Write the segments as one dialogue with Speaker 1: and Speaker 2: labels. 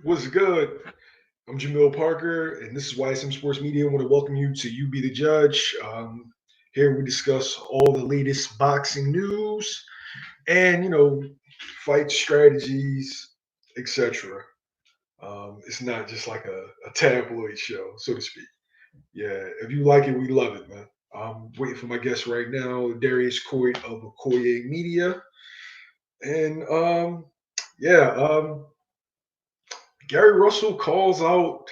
Speaker 1: What's good? I'm Jamil Parker, and this is YSM Sports Media. I want to welcome you to You Be the Judge. Here we discuss all the latest boxing news and, fight strategies, etc. It's not just like a tabloid show, so to speak. Yeah, if you like it, we love it, man. I'm waiting for my guest right now, Darius Coit of Okoye Media. And yeah, Gary Russell calls out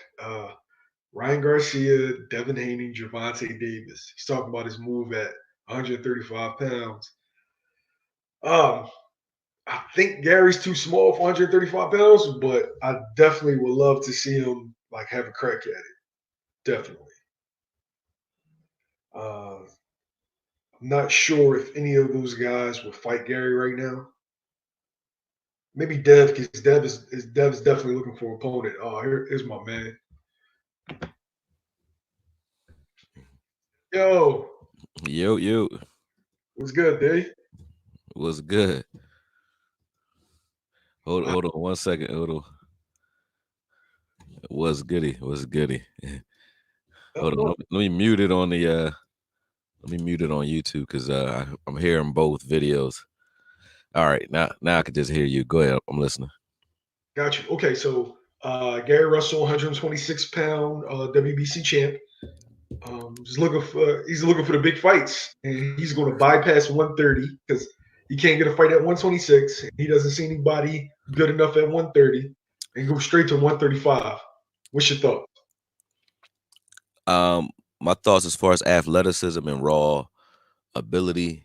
Speaker 1: Ryan Garcia, Devin Haney, Gervonta Davis. He's talking about his move at 135 pounds. Um, I think Gary's too small for 135 pounds, but I definitely would love to see him like have a crack at it. Definitely. I'm not sure if any of those guys would fight Gary right now. Maybe Dev, because Dev is definitely looking for an opponent. Oh, here's my man. Yo,
Speaker 2: Yo,
Speaker 1: what's good, Dave?
Speaker 2: what's good? Hold on 1 second. Hold on. What's goody? What's goody? Hold on. Let me mute it on the let me mute it on YouTube because I'm hearing both videos. All right, now I can just hear you. Go ahead. I'm listening.
Speaker 1: Got you. Okay, so Gary Russell, 126-pound WBC champ. He's looking for the big fights, and he's going to bypass 130 because he can't get a fight at 126. He doesn't see anybody good enough at 130, and go straight to 135. What's your thought?
Speaker 2: My thoughts as far as athleticism and raw ability.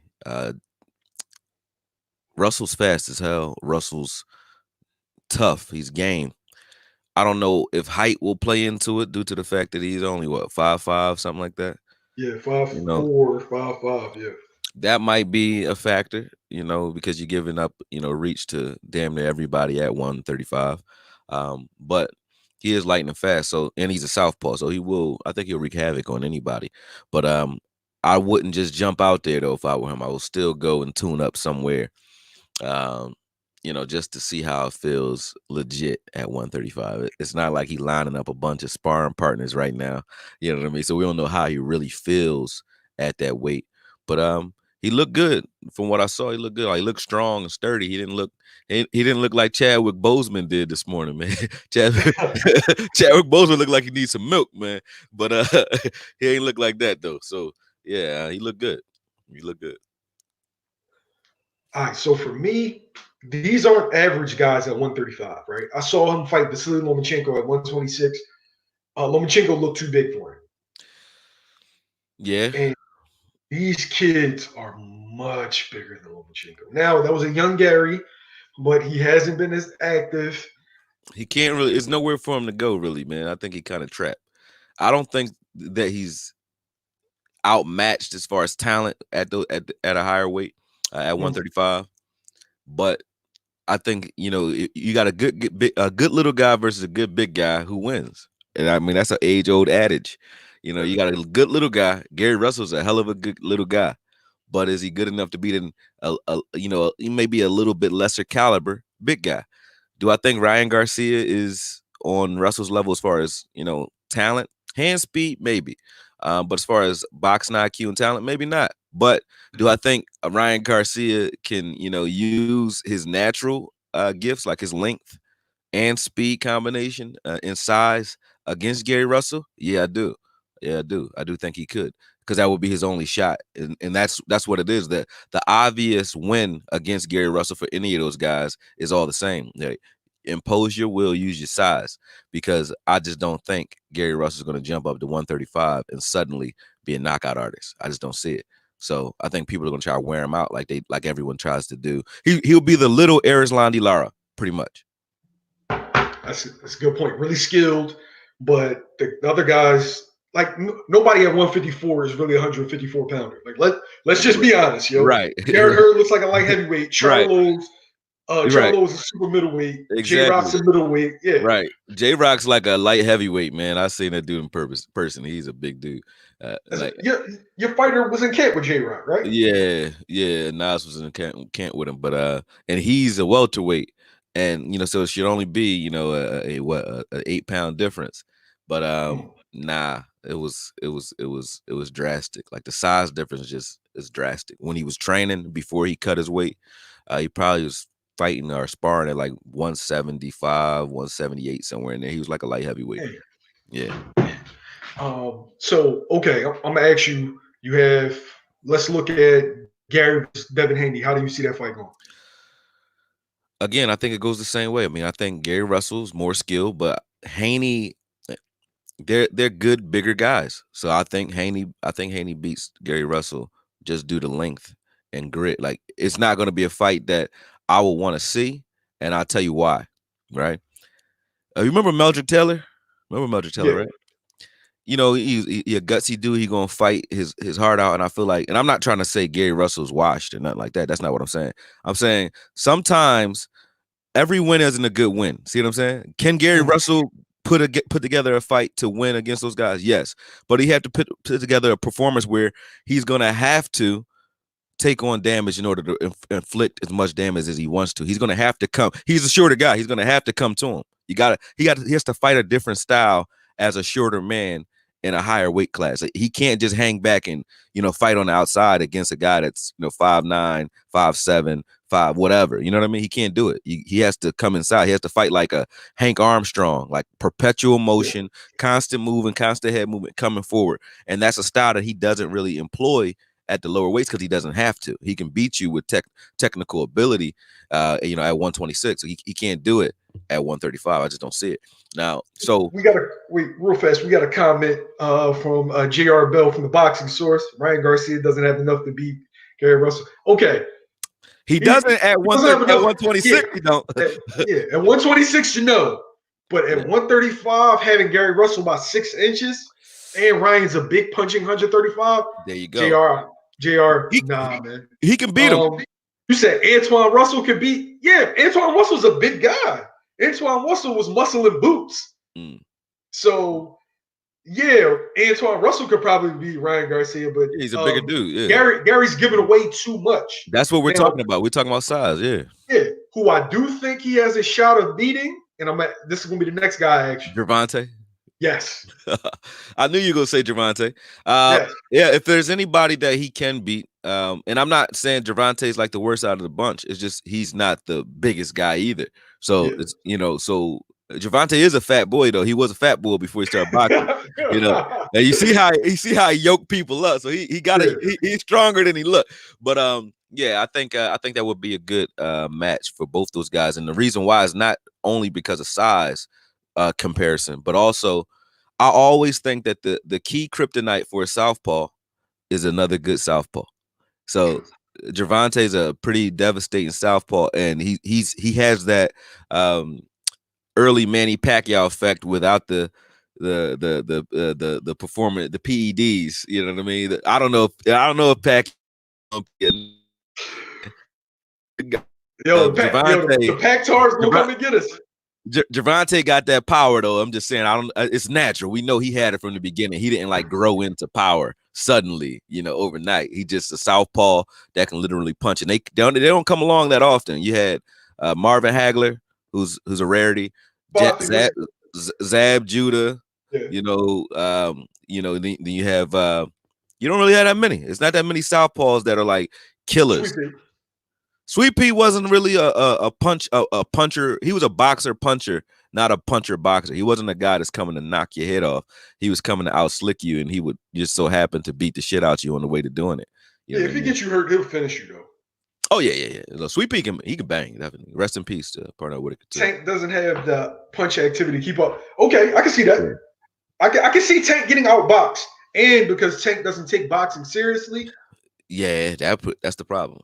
Speaker 2: Russell's fast as hell. Russell's tough. He's game. I don't know if height will play into it due to the fact that he's only 5'5", something like that.
Speaker 1: Yeah, five
Speaker 2: You know,
Speaker 1: four, 5'5". Yeah,
Speaker 2: that might be a factor, because you're giving up, reach to damn near everybody at 135. But he is lightning fast, and he's a southpaw, so I think he'll wreak havoc on anybody. But I wouldn't just jump out there though if I were him. I will still go and tune up somewhere, um, just to see how it feels legit at 135. It's not like he lining up a bunch of sparring partners right now. You know what I mean? So we don't know how he really feels at that weight. But he looked good from what I saw. He looked good. Like, he looked strong and sturdy. He didn't look like Chadwick Boseman did this morning, man. Chadwick Boseman looked like he needs some milk, man. But he ain't look like that though. So yeah, he looked good. He looked good.
Speaker 1: All right, so for me, these aren't average guys at 135, right? I saw him fight Vasily Lomachenko at 126. Lomachenko looked too big for him.
Speaker 2: Yeah.
Speaker 1: And these kids are much bigger than Lomachenko. Now, that was a young Gary, but he hasn't been as active.
Speaker 2: He can't really. It's nowhere for him to go, really, man. I think he kind of trapped. I don't think that he's outmatched as far as talent at a higher weight, at 135. But I think you got a good little guy versus a good big guy who wins. And I mean that's an age old adage. You got a good little guy. Gary Russell's a hell of a good little guy, but is he good enough to beat he may be a little bit lesser caliber big guy? Do I think Ryan Garcia is on Russell's level as far as talent, hand speed, maybe, but as far as boxing IQ and talent, maybe not. But do I think Ryan Garcia can use his natural gifts like his length and speed combination in size against Gary Russell? Yeah, I do. Yeah, I do. I do think he could because that would be his only shot, and that's what it is. That the obvious win against Gary Russell for any of those guys is all the same. Impose your will, use your size, because I just don't think Gary Russell is going to jump up to 135 and suddenly be a knockout artist. I just don't see it. So I think people are going to try to wear him out like everyone tries to do. He'll be the little Erislandy Lara, pretty much.
Speaker 1: That's a good point. Really skilled, but the other guys, like nobody at 154 is really a 154 pounder. Like let's just be honest, yo.
Speaker 2: Right.
Speaker 1: Garrett Hurd looks like a light heavyweight.
Speaker 2: Right.
Speaker 1: Charlo's a super middleweight. J
Speaker 2: Exactly.
Speaker 1: Rock's a middleweight. Yeah.
Speaker 2: Right. J Rock's like a light heavyweight, man. I seen that dude in person. He's a big dude.
Speaker 1: Your fighter was in camp with J Rock, right?
Speaker 2: Yeah. Nas was in camp with him, but and he's a welterweight. and so it should only be a 8-pound difference, but nah, it was drastic. Like the size difference just is drastic. When he was training before he cut his weight, he probably was fighting or sparring at like 175, 178, somewhere in there. He was like a light heavyweight.
Speaker 1: Hey.
Speaker 2: Yeah.
Speaker 1: So okay, I'm gonna ask you. You have. Let's look at Gary versus Devin Haney. How do you see that fight going?
Speaker 2: Again, I think it goes the same way. I mean, I think Gary Russell's more skilled, but Haney, they're good, bigger guys. So I think Haney beats Gary Russell just due to length and grit. Like it's not going to be a fight that I will want to see, and I'll tell you why. Right? You remember Meldrick Taylor? Remember Meldrick Taylor,
Speaker 1: Yeah.
Speaker 2: right? He a gutsy dude. He gonna fight his heart out, and I feel like, and I'm not trying to say Gary Russell's washed or nothing like that. That's not what I'm saying. I'm saying sometimes every win isn't a good win. See what I'm saying? Can Gary Russell put together a fight to win against those guys? Yes, but he had to put together a performance where he's gonna have to take on damage in order to inflict as much damage as he wants to. He's gonna have to come. He's a shorter guy. He's gonna have to come to him. He has to fight a different style as a shorter man in a higher weight class. He can't just hang back and fight on the outside against a guy that's 5'9", 5'7", 5 whatever. You know what I mean? He can't do it. He has to come inside. He has to fight like a Hank Armstrong, like perpetual motion, constant moving, constant head movement, coming forward. And that's a style that he doesn't really employ at the lower weights because he doesn't have to. He can beat you with technical ability, at 126. So he can't do it at 135. I just don't see it. Now, so
Speaker 1: we got to wait real fast. We got a comment from J.R. Bell from the Boxing Source. Ryan Garcia doesn't have enough to beat Gary Russell. Okay.
Speaker 2: He doesn't at 126,
Speaker 1: yeah,
Speaker 2: he don't.
Speaker 1: At 126, But at 135, having Gary Russell by 6 inches, and Ryan's a big punching 135.
Speaker 2: There you go.
Speaker 1: JR, nah, man.
Speaker 2: He can beat him.
Speaker 1: You said Antoine Russell could beat? Yeah, Antoine Russell's a big guy. Antoine Russell was muscle and boots. So, yeah, Antoine Russell could probably beat Ryan Garcia, but
Speaker 2: he's a bigger dude. Yeah.
Speaker 1: Gary's giving away too much.
Speaker 2: That's what we're talking about. We're talking about size, yeah.
Speaker 1: Yeah, who I do think he has a shot of beating, and this is going to be the next guy, actually.
Speaker 2: Gervonta?
Speaker 1: Yes.
Speaker 2: I knew you were going to say Gervonta. Yes. Yeah, if there's anybody that he can beat, and I'm not saying Gervonta is like the worst out of the bunch. It's just he's not the biggest guy either. So, it's so Gervonta is a fat boy, though. He was a fat boy before he started boxing. And you see how he yoked people up. So he's stronger than he looked. But yeah, I think that would be a good match for both those guys. And the reason why is not only because of size comparison, but also I always think that the key kryptonite for a southpaw is another good southpaw. So Gervonta is a pretty devastating southpaw, and he has that early Manny Pacquiao effect without the performance, the PEDs. You know what I mean? I don't know if Pacquiao.
Speaker 1: The Pac-Tars will come and get us.
Speaker 2: Gervonta got that power, though. I'm just saying, it's natural. We know he had it from the beginning. He didn't like grow into power suddenly, overnight. He just a southpaw that can literally punch, and they don't come along that often. You had Marvin Hagler, who's a rarity. Zab Judah, then you have you don't really have that many. It's not that many southpaws that are like killers. Sweet Pea wasn't really a puncher. He was a boxer puncher, not a puncher boxer. He wasn't a guy that's coming to knock your head off. He was coming to outslick you, and he would just so happen to beat the shit out you on the way to doing it.
Speaker 1: If he gets you hurt, he'll finish you, though.
Speaker 2: Oh yeah. Sweet Pea he can bang, definitely. Rest in peace to partner with it.
Speaker 1: Tank doesn't have the punch activity to keep up. Okay, I can see that. Yeah. I can see Tank getting outboxed, and because Tank doesn't take boxing seriously.
Speaker 2: Yeah, that's the problem.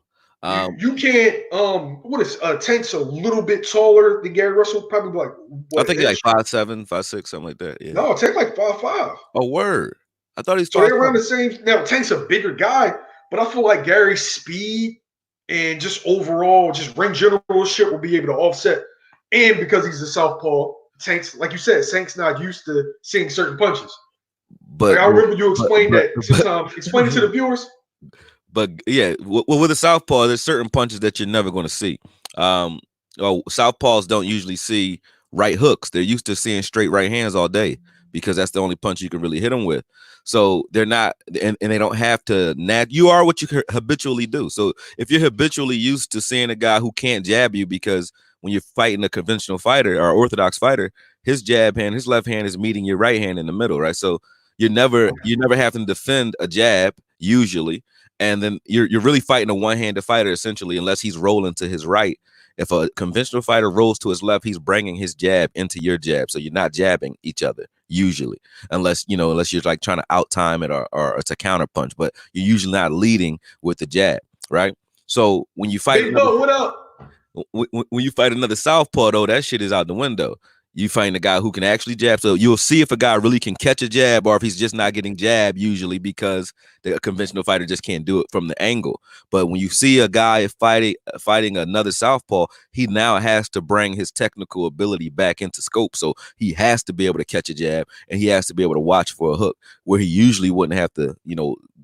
Speaker 1: You can't. What is Tank's a little bit taller than Gary Russell? Probably like
Speaker 2: I think he's like 5'7", 5'6", something like that. Yeah.
Speaker 1: No, Tank like 5'5".
Speaker 2: Oh, word! I thought he's
Speaker 1: so they're around the same. Now Tank's a bigger guy, but I feel like Gary's speed and just overall, just ring generalship will be able to offset. And because he's a southpaw, Tank's like you said, Tank's not used to seeing certain punches. But I remember you explained that. Explain it to the viewers.
Speaker 2: But yeah, with a southpaw, there's certain punches that you're never going to see. southpaws don't usually see right hooks. They're used to seeing straight right hands all day because that's the only punch you can really hit them with. So they're not, and they don't have to. You are what you habitually do. So if you're habitually used to seeing a guy who can't jab you, because when you're fighting a conventional fighter or orthodox fighter, his jab hand, his left hand is meeting your right hand in the middle, right? So you're never having to defend a jab usually, and then you're really fighting a one-handed fighter essentially, unless he's rolling to his right. If a conventional fighter rolls to his left, he's bringing his jab into your jab, so you're not jabbing each other usually, unless you're like trying to out time it or it's a counter punch, but you're usually not leading with the jab, right? So when you fight
Speaker 1: Big Bo, what up?
Speaker 2: when you fight another southpaw, though, that shit is out the window. You find a guy who can actually jab. So you'll see if a guy really can catch a jab or if he's just not getting jabbed, usually because the conventional fighter just can't do it from the angle. But when you see a guy fighting another southpaw, he now has to bring his technical ability back into scope. So he has to be able to catch a jab and he has to be able to watch for a hook where he usually wouldn't have to,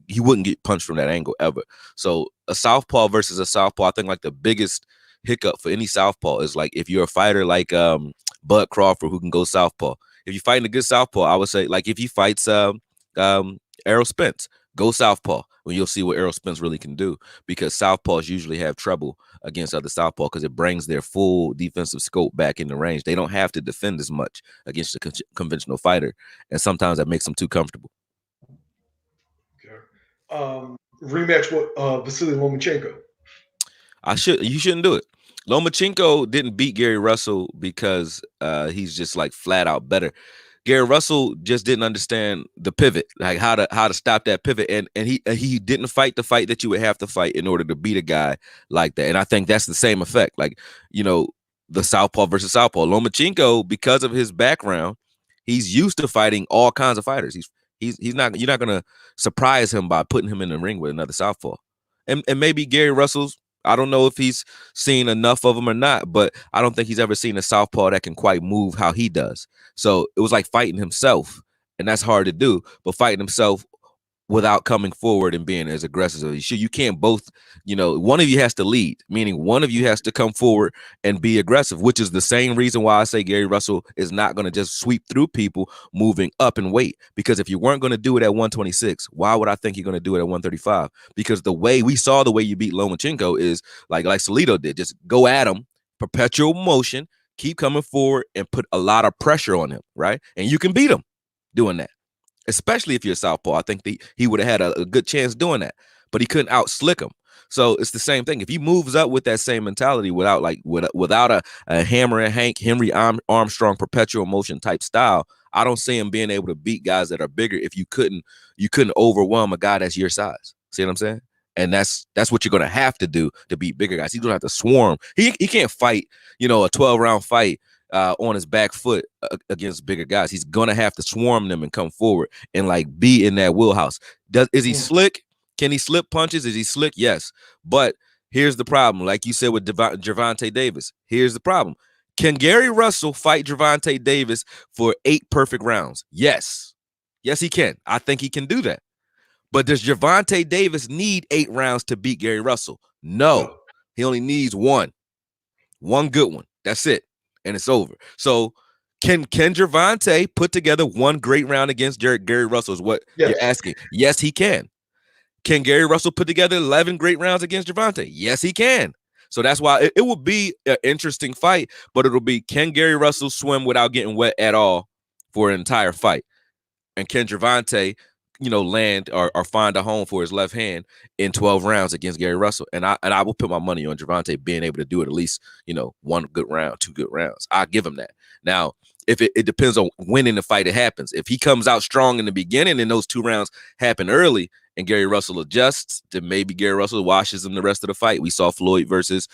Speaker 2: he wouldn't get punched from that angle ever. So a southpaw versus a southpaw, I think like the biggest hiccup for any southpaw is like if you're a fighter like Bud Crawford who can go southpaw. If you're fighting a good southpaw, I would say like if he fights Errol Spence, go southpaw when you'll see what Errol Spence really can do, because southpaws usually have trouble against other southpaw because it brings their full defensive scope back in the range. They don't have to defend as much against a conventional fighter, and sometimes that makes them too comfortable.
Speaker 1: Okay. Rematch with Vasily Lomachenko.
Speaker 2: You shouldn't do it. Lomachenko didn't beat Gary Russell because he's just like flat out better. Gary Russell just didn't understand the pivot, like how to stop that pivot, and he didn't fight the fight that you would have to fight in order to beat a guy like that. And I think that's the same effect, like the southpaw versus southpaw. Lomachenko, because of his background, he's used to fighting all kinds of fighters. He's not you're not gonna surprise him by putting him in the ring with another southpaw, and maybe Gary Russell's. I don't know if he's seen enough of them or not, but I don't think he's ever seen a southpaw that can quite move how he does. So it was like fighting himself, and that's hard to do, but fighting himself without coming forward and being as aggressive as you should. You can't both, one of you has to lead, meaning one of you has to come forward and be aggressive, which is the same reason why I say Gary Russell is not going to just sweep through people moving up in weight. Because if you weren't going to do it at 126, why would I think you're going to do it at 135? Because the way you beat Lomachenko is like Salido did, just go at him, perpetual motion, keep coming forward and put a lot of pressure on him, right? And you can beat him doing that. Especially if you're a southpaw, I think he would have had a good chance doing that, but he couldn't out-slick him. So it's the same thing. If he moves up with that same mentality without a Hammer and Hank, Henry Armstrong perpetual motion type style, I don't see him being able to beat guys that are bigger if you couldn't overwhelm a guy that's your size. See what I'm saying? And that's what you're gonna have to do to beat bigger guys. He's gonna have to swarm. He can't fight, a 12-round fight on his back foot against bigger guys. He's gonna have to swarm them and come forward and like be in that wheelhouse. Is he slick? Can he slip punches? Is he slick? Yes. But here's the problem. Like you said with Gervonta Davis, here's the problem. Can Gary Russell fight Gervonta Davis for 8 perfect rounds? Yes. Yes, he can. I think he can do that. But does Gervonta Davis need 8 rounds to beat Gary Russell? No. He only needs one good one. That's it. And it's over. So can Gervonta put together one great round against Gary Russell is what you're asking. Yes, he can. Can Gary Russell put together 11 great rounds against Gervonta? Yes, he can. So that's why it will be an interesting fight, but it'll be, can Gary Russell swim without getting wet at all for an entire fight? And can Gervonta land or find a home for his left hand in 12 rounds against Gary Russell? And I will put my money on Gervonta being able to do it at least, 1 good round, 2 good rounds. I'll give him that. Now, if it depends on when in the fight it happens. If he comes out strong in the beginning and those 2 rounds happen early and Gary Russell adjusts, then maybe Gary Russell washes him the rest of the fight. We saw Floyd versus,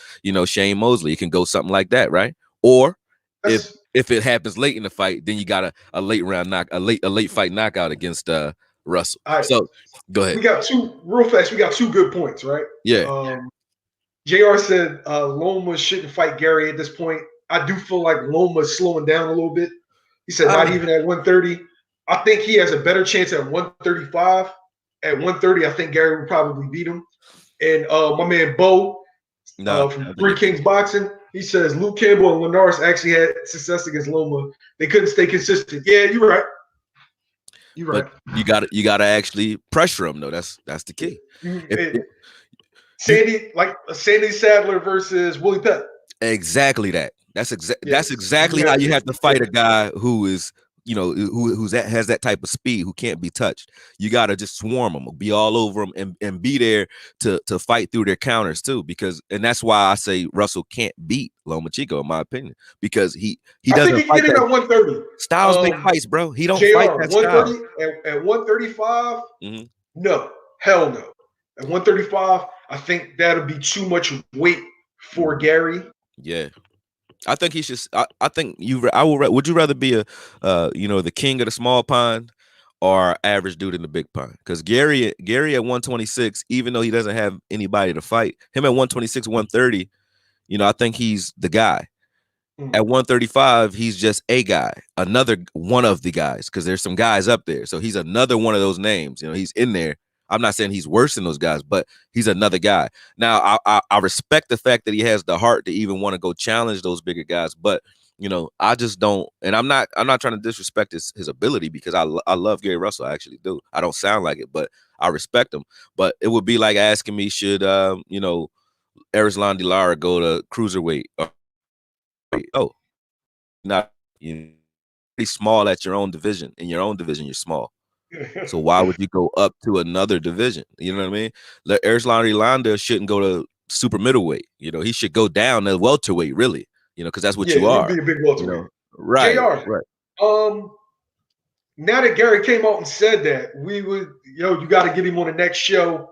Speaker 2: Shane Mosley. It can go something like that, right? Or if it happens late in the fight, then you got a late round a late fight knockout against Russell. Right. So go ahead.
Speaker 1: We got 2 real fast. We got 2 good points, right?
Speaker 2: Yeah.
Speaker 1: JR said Loma shouldn't fight Gary at this point. I do feel like Loma's slowing down a little bit. He said not even at 130. I think he has a better chance at 135. At 130, I think Gary would probably beat him. And my man Bo from Three Kings Boxing, He says Luke Campbell and Linares actually had success against Loma. They couldn't stay consistent. Yeah, you're right. You're
Speaker 2: But
Speaker 1: right.
Speaker 2: you gotta actually pressure him though. That's the key. If you
Speaker 1: Sandy Sadler versus Willie Pep.
Speaker 2: exactly that. That's
Speaker 1: Yes, you
Speaker 2: exactly how
Speaker 1: have
Speaker 2: you
Speaker 1: to.
Speaker 2: have to fight a guy who is, has that type of speed, who can't be touched. You got to just swarm them, be all over them, and be there to fight through their counters too. And that's why I say Russell can't beat Lomachenko in my opinion, because he
Speaker 1: I think
Speaker 2: doesn't
Speaker 1: he can
Speaker 2: fight
Speaker 1: get him
Speaker 2: that.
Speaker 1: at 130.
Speaker 2: Styles make fights, bro. He don't fight
Speaker 1: JR,
Speaker 2: that style.
Speaker 1: 130 at 135.
Speaker 2: Mhm.
Speaker 1: No, hell no. At 135, I think that'll be too much weight for Gary.
Speaker 2: Yeah. I think he should. I think you. I will. Would you rather be the king of the small pond, or average dude in the big pond? Because Gary at 126, even though he doesn't have anybody to fight, him at 126, 130, I think he's the guy. At 135, he's just a guy, another one of the guys, because there's some guys up there. So he's another one of those names. He's in there. I'm not saying he's worse than those guys, but he's another guy. Now, I respect the fact that he has the heart to even want to go challenge those bigger guys, but I just don't. And I'm not trying to disrespect his ability, because I love Gary Russell. I actually do. I don't sound like it, but I respect him. But it would be like asking me, should Erislan Lara go to cruiserweight? Oh, not pretty small at your own division. In your own division, you're small. So why would you go up to another division? You know what I mean? Erislan Landa shouldn't go to super middleweight. He should go down to welterweight, really. Because that's what you
Speaker 1: he'd
Speaker 2: are.
Speaker 1: be a big welterweight.
Speaker 2: Right.
Speaker 1: JR,
Speaker 2: right.
Speaker 1: Now that Gary came out and said that, we would, you got to get him on the next show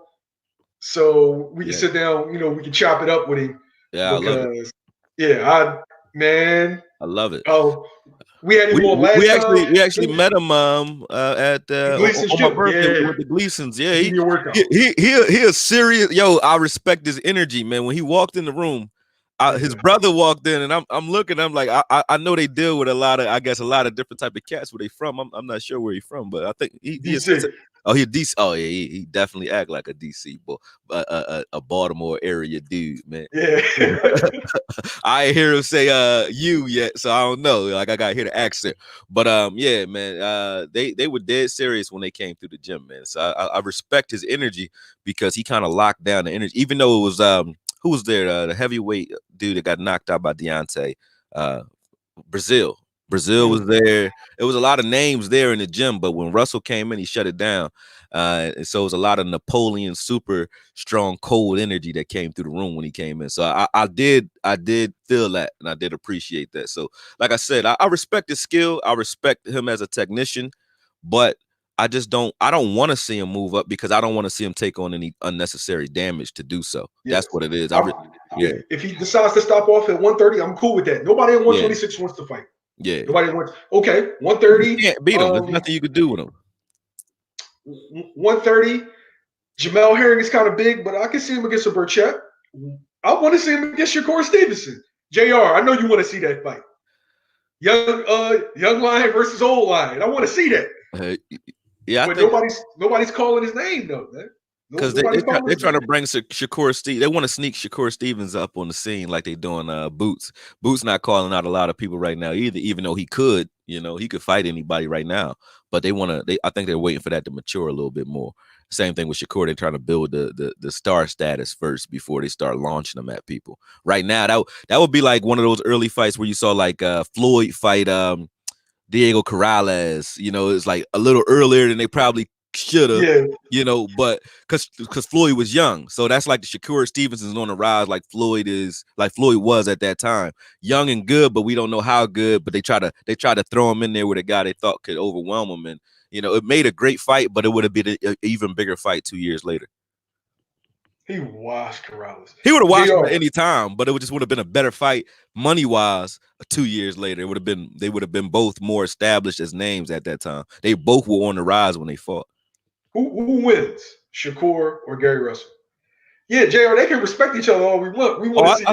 Speaker 1: so we can sit down, we can chop it up with him.
Speaker 2: Yeah,
Speaker 1: because,
Speaker 2: I love it.
Speaker 1: Yeah, I
Speaker 2: love it.
Speaker 1: Oh, we had him on last
Speaker 2: we
Speaker 1: time.
Speaker 2: We actually met him at on my birthday with the Gleasons. Yeah, he a serious. Yo, I respect his energy, man. When he walked in the room, his brother walked in, and I'm looking. I'm like, I know they deal with a lot of different type of cats. Where they from? I'm not sure where he's from, but I think he is. Oh, he DC. Oh yeah, he definitely act like a DC boy, a Baltimore area dude, man.
Speaker 1: Yeah.
Speaker 2: I ain't hear him say you yet, so I don't know. Like, I got to hear the accent. But yeah, man, they were dead serious when they came through the gym, man. So I respect his energy, because he kind of locked down the energy, even though it was who was there? The heavyweight dude that got knocked out by Deontay, Brazil. Brazil was there. It was a lot of names there in the gym, but when Russell came in, he shut it down. And so it was a lot of Napoleon, super strong, cold energy that came through the room when he came in. So I did feel that, and I did appreciate that. So, like I said, I respect his skill. I respect him as a technician, but I don't want to see him move up, because I don't want to see him take on any unnecessary damage to do so. Yes. That's what it is.
Speaker 1: Yeah. If he decides to stop off at 130, I'm cool with that. Nobody at 126 wants to fight.
Speaker 2: Yeah.
Speaker 1: Nobody wants. Okay, 130.
Speaker 2: You can't beat him. There's nothing you could do with him.
Speaker 1: 130. Jamel Herring is kind of big, but I can see him against a Burchett. I want to see him against Shakur Stevenson. JR, I know you want to see that fight. Young Lion versus Old Lion. I want to see that.
Speaker 2: Yeah,
Speaker 1: but nobody's calling his name though, man.
Speaker 2: Because they're trying to bring Shakur Stevens. They want to sneak Shakur Stevens up on the scene like they doing Boots. Boots not calling out a lot of people right now either, even though he could, he could fight anybody right now. But I think they're waiting for that to mature a little bit more. Same thing with Shakur. They're trying to build the star status first before they start launching them at people. Right now, that would be like one of those early fights where you saw like Floyd fight Diego Corrales. It's like a little earlier than they probably should have, but because Floyd was young. So that's like the Shakur Stevenson's on the rise, like Floyd was at that time. Young and good, but we don't know how good. But they try to throw him in there with a guy they thought could overwhelm him. And it made a great fight, but it would have been an even bigger fight 2 years later.
Speaker 1: He washed Corrales.
Speaker 2: He would have watched him at any time, but it would have been a better fight money-wise 2 years later. They would have been both more established as names at that time. They both were on the rise when they fought.
Speaker 1: Who wins, Shakur or Gary Russell? Yeah, JR, they can respect each other all we want. We want to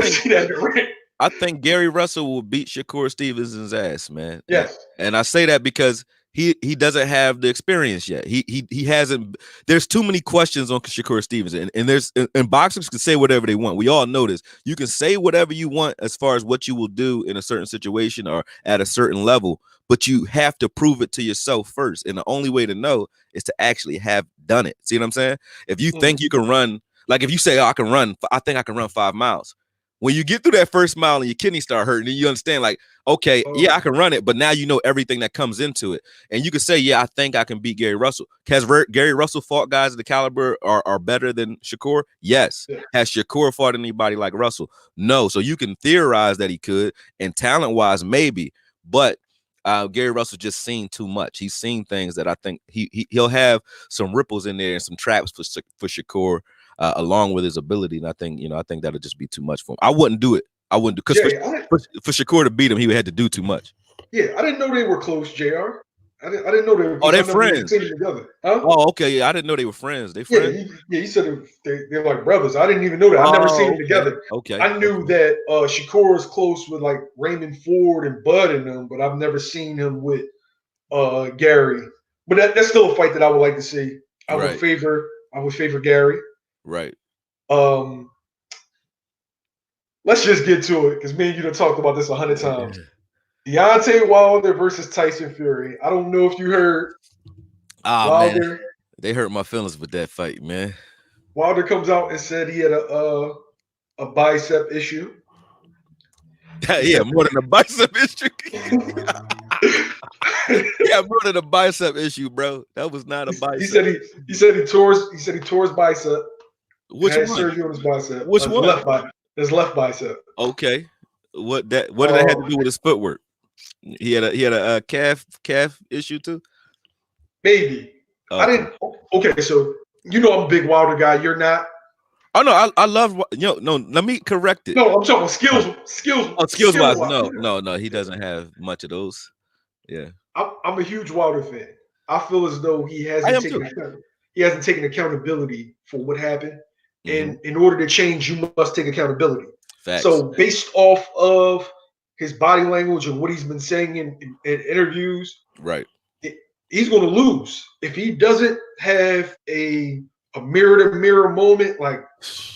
Speaker 1: see that in the ring.
Speaker 2: I think Gary Russell will beat Shakur Stevenson's ass, man.
Speaker 1: Yes.
Speaker 2: And I say that because he doesn't have the experience yet. He hasn't. There's too many questions on Shakur Stevenson, and there's and boxers can say whatever they want. We all know this. You can say whatever you want as far as what you will do in a certain situation or at a certain level, but you have to prove it to yourself first. And the only way to know is to actually have done it. See what I'm saying? If you think you can run, like if you say, oh, I think I can run 5 miles. When you get through that first mile and your kidneys start hurting, and you understand, like, okay, yeah, I can run it, but now you know everything that comes into it. And you can say, yeah, I think I can beat Gary Russell. Has Gary Russell fought guys of the caliber are better than Shakur? Yes. Yeah. Has Shakur fought anybody like Russell? No. So you can theorize that he could, and talent-wise, maybe. But Gary Russell just seen too much. He's seen things that I think he'll have some ripples in there and some traps for Shakur. Along with his ability, and I think that'll just be too much for him. I wouldn't do it. I wouldn't do because for Shakur to beat him, he would have to do too much.
Speaker 1: Yeah, I didn't know they were close, JR. I didn't know they were.
Speaker 2: Oh, they're friends
Speaker 1: together. Huh?
Speaker 2: Oh, okay. Yeah, I didn't know they were friends. They friends.
Speaker 1: He said they're like brothers. I didn't even know that. I never seen them together.
Speaker 2: Okay.
Speaker 1: I knew that Shakur is close with like Raymond Ford and Bud and them, but I've never seen him with Gary. But that's still a fight that I would like to see. I would favor Gary.
Speaker 2: Right.
Speaker 1: Let's just get to it because me and you done talked about this 100 times. Deontay Wilder versus Tyson Fury. I don't know if you heard.
Speaker 2: Wilder. Man. They hurt my feelings with that fight, man.
Speaker 1: Wilder comes out and said he had a bicep issue.
Speaker 2: Yeah, more than a bicep issue. Yeah, more than a bicep issue, bro. That was not a bicep.
Speaker 1: He said he tore his bicep.
Speaker 2: Which
Speaker 1: had
Speaker 2: one?
Speaker 1: Surgery on his bicep.
Speaker 2: Which one?
Speaker 1: His left bicep.
Speaker 2: Okay. What did that have to do with his footwork? He had a calf issue too.
Speaker 1: Maybe. Okay. I didn't. Okay, so I'm a big Wilder guy. You're not.
Speaker 2: Oh no, I love no. Let me correct it.
Speaker 1: No, I'm talking skills.
Speaker 2: Oh, skills wise, no. He doesn't have much of those. Yeah.
Speaker 1: I'm a huge Wilder fan. I feel as though he hasn't taken accountability for what happened. And in order to change, you must take accountability.
Speaker 2: Facts.
Speaker 1: So based off of his body language and what he's been saying in interviews,
Speaker 2: right,
Speaker 1: he's going to lose if he doesn't have a mirror-to-mirror moment. Like,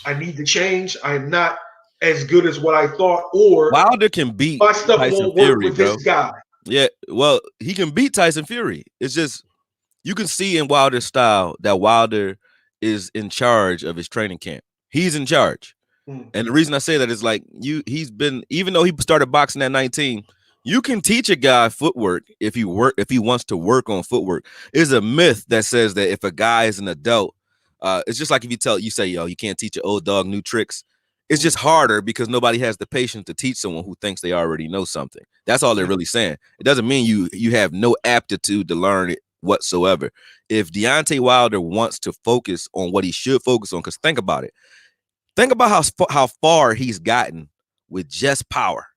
Speaker 1: I need to change. I'm not as good as what I thought. Or
Speaker 2: Wilder can beat
Speaker 1: my stuff Tyson won't
Speaker 2: Fury,
Speaker 1: work with
Speaker 2: bro.
Speaker 1: This guy.
Speaker 2: Yeah, well, he can beat Tyson Fury. It's just you can see in Wilder's style that Wilder is in charge of his training camp. He's in charge. And the reason I say that is like he's been, even though he started boxing at 19, you can teach a guy footwork if he wants to work on footwork. There's a myth that says that if a guy is an adult, it's just like if you say, yo, you can't teach an old dog new tricks. It's just harder because nobody has the patience to teach someone who thinks they already know something. That's all they're really saying. It doesn't mean you have no aptitude to learn it whatsoever. If Deontay Wilder wants to focus on what he should focus on, because think about it. Think about how far he's gotten with just power,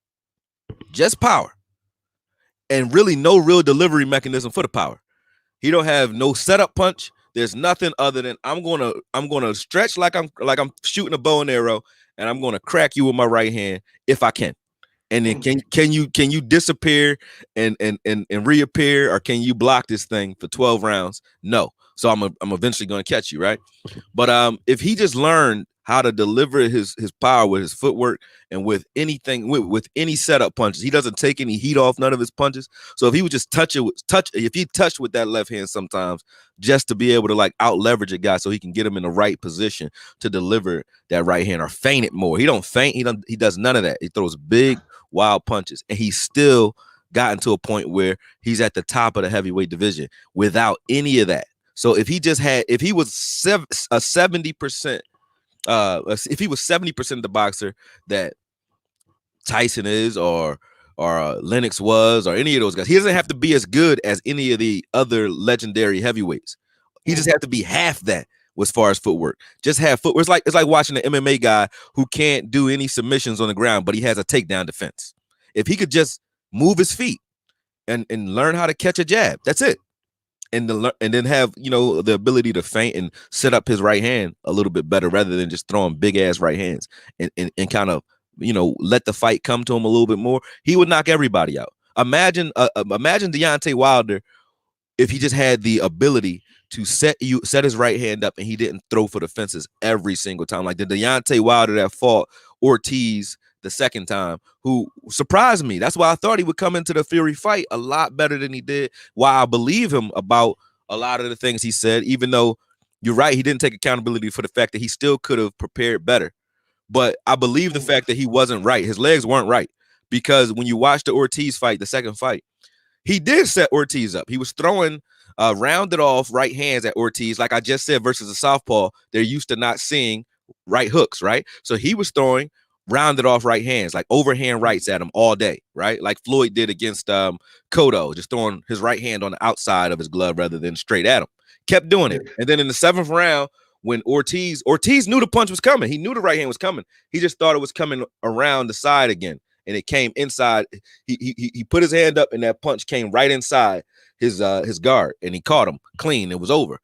Speaker 2: and really no real delivery mechanism for the power. He don't have no setup punch. There's nothing other than I'm gonna stretch like I'm shooting a bow and arrow, and I'm gonna crack you with my right hand if I can. And then can you disappear and reappear, or can you block this thing for 12 rounds? No. So I'm eventually gonna catch you, right? But if he just learned how to deliver his power with his footwork and with anything, with any setup punches, he doesn't take any heat off none of his punches. So if he would just if he touched with that left hand sometimes, just to be able to like out leverage a guy so he can get him in the right position to deliver that right hand, or feint it more. He don't feint. He does none of that. He throws big, wild punches, and he's still gotten to a point where he's at the top of the heavyweight division without any of that. So if he was 70%, if he was 70% of the boxer that Tyson is, or Lennox was, or any of those guys, he doesn't have to be as good as any of the other legendary heavyweights. He just has to be half that as far as footwork. Just have footwork. It's like watching an MMA guy who can't do any submissions on the ground, but he has a takedown defense. If he could just move his feet and learn how to catch a jab, that's it. And then have, the ability to feint and set up his right hand a little bit better, rather than just throwing big ass right hands and kind of, let the fight come to him a little bit more. He would knock everybody out. Imagine Deontay Wilder if he just had the ability to set his right hand up and he didn't throw for the fences every single time. Like the Deontay Wilder that fought Ortiz the second time, who surprised me. That's why I thought he would come into the Fury fight a lot better than he did. Why I believe him about a lot of the things he said, even though you're right, he didn't take accountability for the fact that he still could have prepared better. But I believe the fact that he wasn't right. His legs weren't right. Because when you watch the Ortiz fight, the second fight, he did set Ortiz up. He was throwing rounded off right hands at Ortiz. Like I just said, versus a southpaw, they're used to not seeing right hooks, right? So he was throwing rounded off right hands, like overhand rights at him all day, right? Like Floyd did against Cotto, just throwing his right hand on the outside of his glove rather than straight at him. Kept doing it. And then in the seventh round, when Ortiz knew the punch was coming. He knew the right hand was coming. He just thought it was coming around the side again. And it came inside. He put his hand up, and that punch came right inside his guard, and he caught him clean. It was over.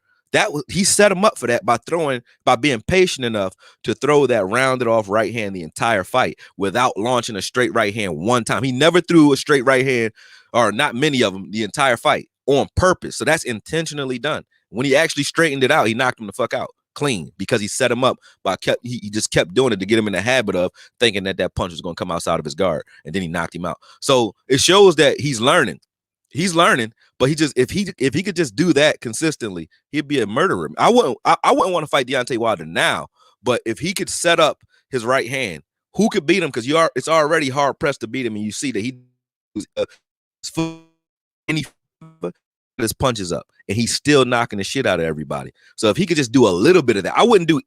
Speaker 2: He set him up for that by being patient enough to throw that rounded off right hand the entire fight without launching a straight right hand one time. He never threw a straight right hand, or not many of them, the entire fight on purpose. So that's intentionally done. When he actually straightened it out, he knocked him the fuck out clean because he set him up he just kept doing it to get him in the habit of thinking that punch was going to come outside of his guard, and then he knocked him out. So it shows that he's learning, but if he could just do that consistently, he'd be a murderer. I wouldn't want to fight Deontay Wilder now, but if he could set up his right hand, who could beat him? Because it's already hard pressed to beat him, and you see that his punches up and he's still knocking the shit out of everybody. So if he could just do a little bit of that, I wouldn't do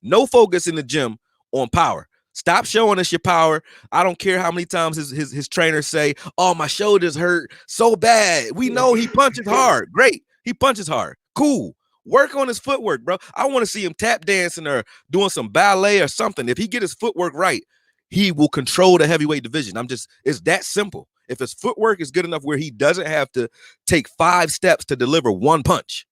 Speaker 2: no focus in the gym on power. Stop showing us your power. I don't care how many times his trainers say, "Oh, my shoulders hurt so bad." We know he punches hard. Great. He punches hard. Cool. Work on his footwork, bro. I want to see him tap dancing or doing some ballet or something. If he get his footwork right, he will control the heavyweight division. It's that simple. If his footwork is good enough where he doesn't have to take 5 steps to deliver one punch,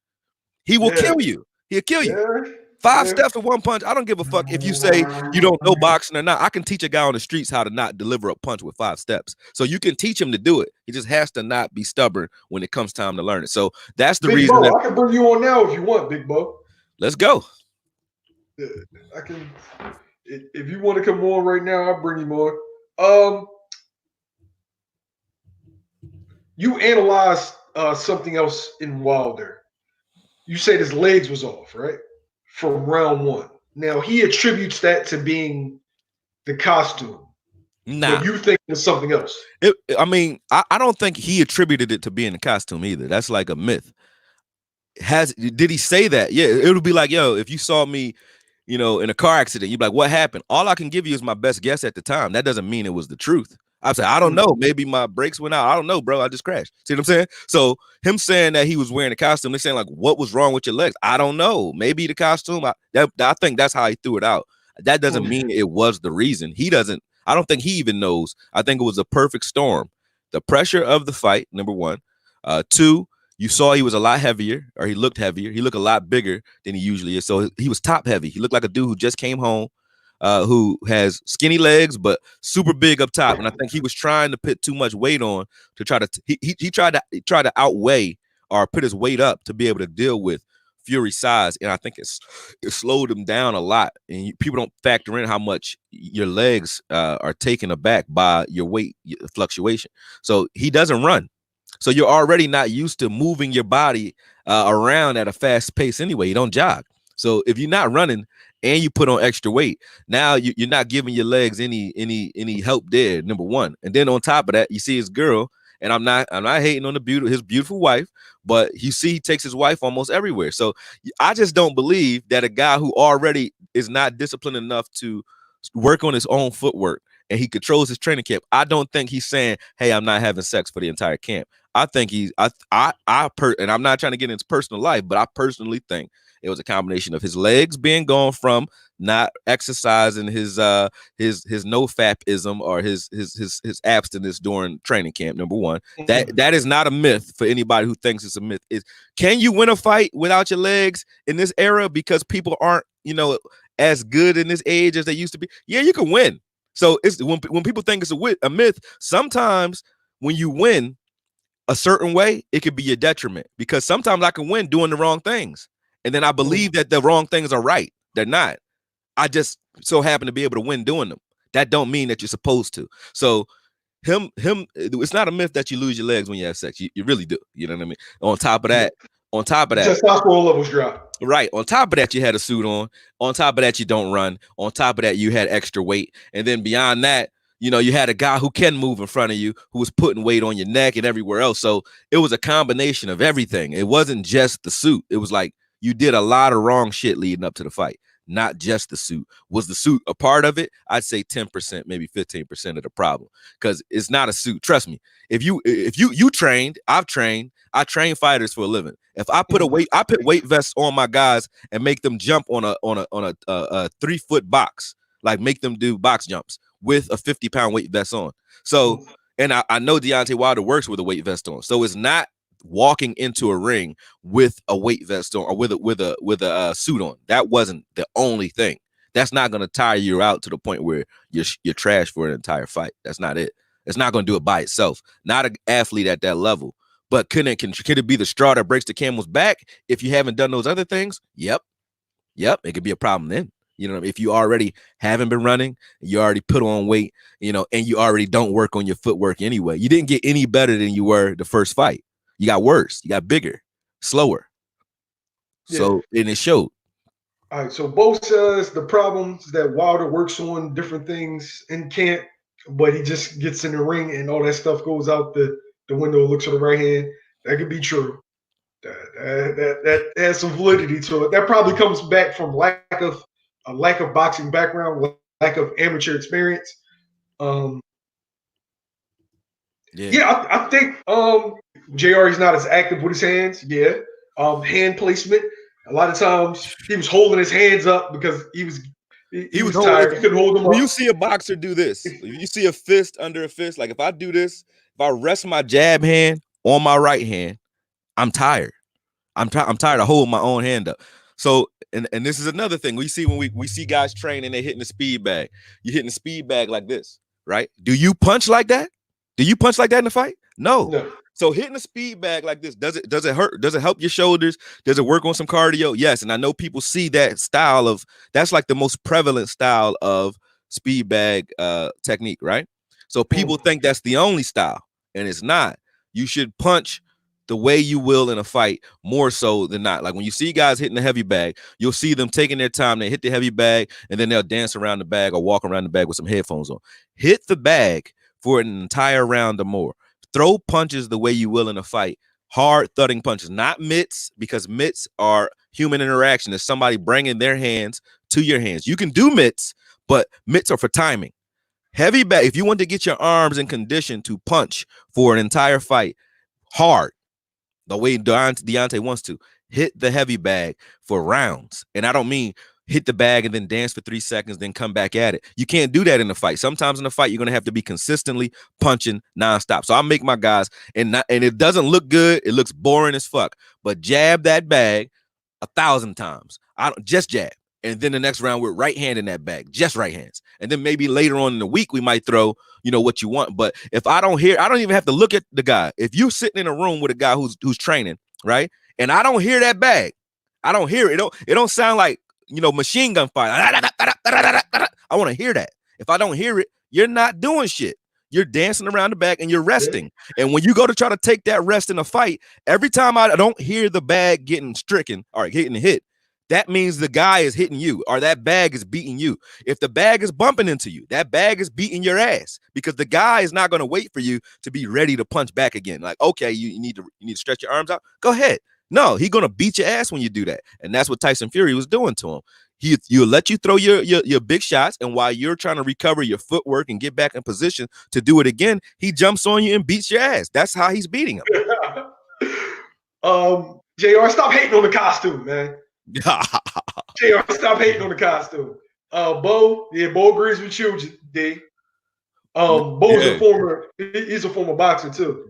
Speaker 2: he will kill you. He'll kill you. 5 steps for one punch. I don't give a fuck if you say you don't know boxing or not. I can teach a guy on the streets how to not deliver a punch with 5 steps. So you can teach him to do it. He just has to not be stubborn when it comes time to learn it. So that's the reason.
Speaker 1: I can bring you on now if you want, Big Bo.
Speaker 2: Let's go.
Speaker 1: I can. If you want to come on right now, I'll bring you on. You analyzed something else in Wilder. You said his legs was off, right? From round 1. Now, he attributes that to being the costume.
Speaker 2: Nah.
Speaker 1: But you think it's something else.
Speaker 2: I don't think he attributed it to being the costume either. That's like a myth. Did he say that? Yeah, it would be like, yo, if you saw me, in a car accident, you'd be like, what happened? All I can give you is my best guess at the time. That doesn't mean it was the truth. I said, I don't know. Maybe my brakes went out. I don't know, bro. I just crashed. See what I'm saying? So him saying that he was wearing a costume, they're saying like, what was wrong with your legs? I don't know. Maybe the costume. I think that's how he threw it out. That doesn't mean it was the reason. I don't think he even knows. I think it was a perfect storm. The pressure of the fight, number 1. 2, you saw he was a lot heavier, or he looked heavier. He looked a lot bigger than he usually is. So he was top heavy. He looked like a dude who just came home, who has skinny legs but super big up top. And I think he was trying to put too much weight on to try to he tried to outweigh or put his weight up to be able to deal with Fury's size. And I think it slowed him down a lot. And people don't factor in how much your legs are taken aback by your weight fluctuation. So he doesn't run. So you're already not used to moving your body around at a fast pace anyway. You don't jog. So if you're not running and you put on extra weight, now you're not giving your legs any help there, number 1. And then on top of that, you see his girl, and I'm not hating on his beautiful wife, but you see he takes his wife almost everywhere. So I just don't believe that a guy who already is not disciplined enough to work on his own footwork and he controls his training camp, I don't think he's saying, hey, I'm not having sex for the entire camp. I think and I'm not trying to get into his personal life, but I personally think it was a combination of his legs being gone from not exercising his no-fapism or his abstinence during training camp. Number 1, that is not a myth for anybody who thinks it's a myth. Can you win a fight without your legs in this era because people aren't as good in this age as they used to be? Yeah, you can win. So it's when people think it's a myth, sometimes when you win, a certain way, it could be your detriment, because sometimes I can win doing the wrong things. And then I believe that the wrong things are right. They're not. I just so happen to be able to win doing them. That don't mean that you're supposed to. So it's not a myth that you lose your legs when you have sex. You really do. You know what I mean? On top of that,
Speaker 1: testosterone levels drop.
Speaker 2: Right. On top of that, you had a suit on. On top of that, you don't run. On top of that, you had extra weight. And then beyond that, you had a guy who can move in front of you, who was putting weight on your neck and everywhere else. So it was a combination of everything. It wasn't just the suit. It was like you did a lot of wrong shit leading up to the fight, not just the suit. Was the suit a part of it? I'd say 10%, maybe 15% of the problem, because it's not a suit. Trust me. If you trained, I've trained. I train fighters for a living. If I put weight vests on my guys and make them jump on a 3-foot box, like make them do box jumps with a 50-pound weight vest on. So, and I know Deontay Wilder works with a weight vest on. So it's not walking into a ring with a weight vest on or with a suit on. That wasn't the only thing. That's not going to tire you out to the point where you're trash for an entire fight. That's not it. It's not going to do it by itself. Not an athlete at that level. But could it be the straw that breaks the camel's back if you haven't done those other things? Yep. It could be a problem then. If you already haven't been running, you already put on weight, and you already don't work on your footwork anyway. You didn't get any better than you were the first fight. You got worse. You got bigger, slower. Yeah. So, and it showed.
Speaker 1: All right. So Bo says the problems that Wilder works on different things in camp, but he just gets in the ring and all that stuff goes out the window, looks to the right hand. That could be true. That has some validity to it. That probably comes back from lack of boxing background, lack of amateur experience. I think JR is not as active with his hands. Yeah. Hand placement. A lot of times he was holding his hands up because he was tired. He couldn't hold them up.
Speaker 2: When you see a boxer do this, if you see a fist under a fist, like if I do this, if I rest my jab hand on my right hand, I'm tired. I'm tired of holding my own hand up. So, and this is another thing we see when we see guys train and they're hitting the speed bag. You're hitting the speed bag like this, right? Do you punch like that? Do you punch like that in the fight? No. So hitting the speed bag like this, does it hurt? Does it help your shoulders? Does it work on some cardio? Yes. And I know people see that style that's like the most prevalent style of speed bag technique, right? So people think that's the only style, and it's not. You should punch the way you will in a fight more so than not. Like when you see guys hitting the heavy bag, you'll see them taking their time. They hit the heavy bag and then they'll dance around the bag or walk around the bag with some headphones on. Hit the bag for an entire round or more. Throw punches the way you will in a fight. Hard thudding punches, not mitts, because mitts are human interaction. It's somebody bringing their hands to your hands. You can do mitts, but mitts are for timing. Heavy bag, if you want to get your arms in condition to punch for an entire fight, hard, the way Deontay wants to, hit the heavy bag for rounds. And I don't mean hit the bag and then dance for 3 seconds, then come back at it. You can't do that in a fight. Sometimes in a fight, you're going to have to be consistently punching nonstop. So I make my guys, and it doesn't look good. It looks boring as fuck. But jab that bag 1,000 times. I don't just jab. And then the next round, we're right hand in that bag, just right hands. And then maybe later on in the week, we might throw, what you want. But if I don't even have to look at the guy. If you're sitting in a room with a guy who's training, right? And I don't hear that bag. I don't hear it. It don't sound like, machine gun fire. I want to hear that. If I don't hear it, you're not doing shit. You're dancing around the bag and you're resting. And when you go to try to take that rest in a fight, every time I don't hear the bag getting stricken or getting hit, that means the guy is hitting you or that bag is beating you. If the bag is bumping into you, that bag is beating your ass because the guy is not going to wait for you to be ready to punch back again. Like, okay, you need to stretch your arms out. Go ahead. No, he's going to beat your ass when you do that. And that's what Tyson Fury was doing to him. He'll let you throw your big shots. And while you're trying to recover your footwork and get back in position to do it again, he jumps on you and beats your ass. That's how he's beating him.
Speaker 1: JR, stop hating on the costume, man. JR, stop hating on the costume. Bo agrees with you, D. Bo's he's a former boxer too.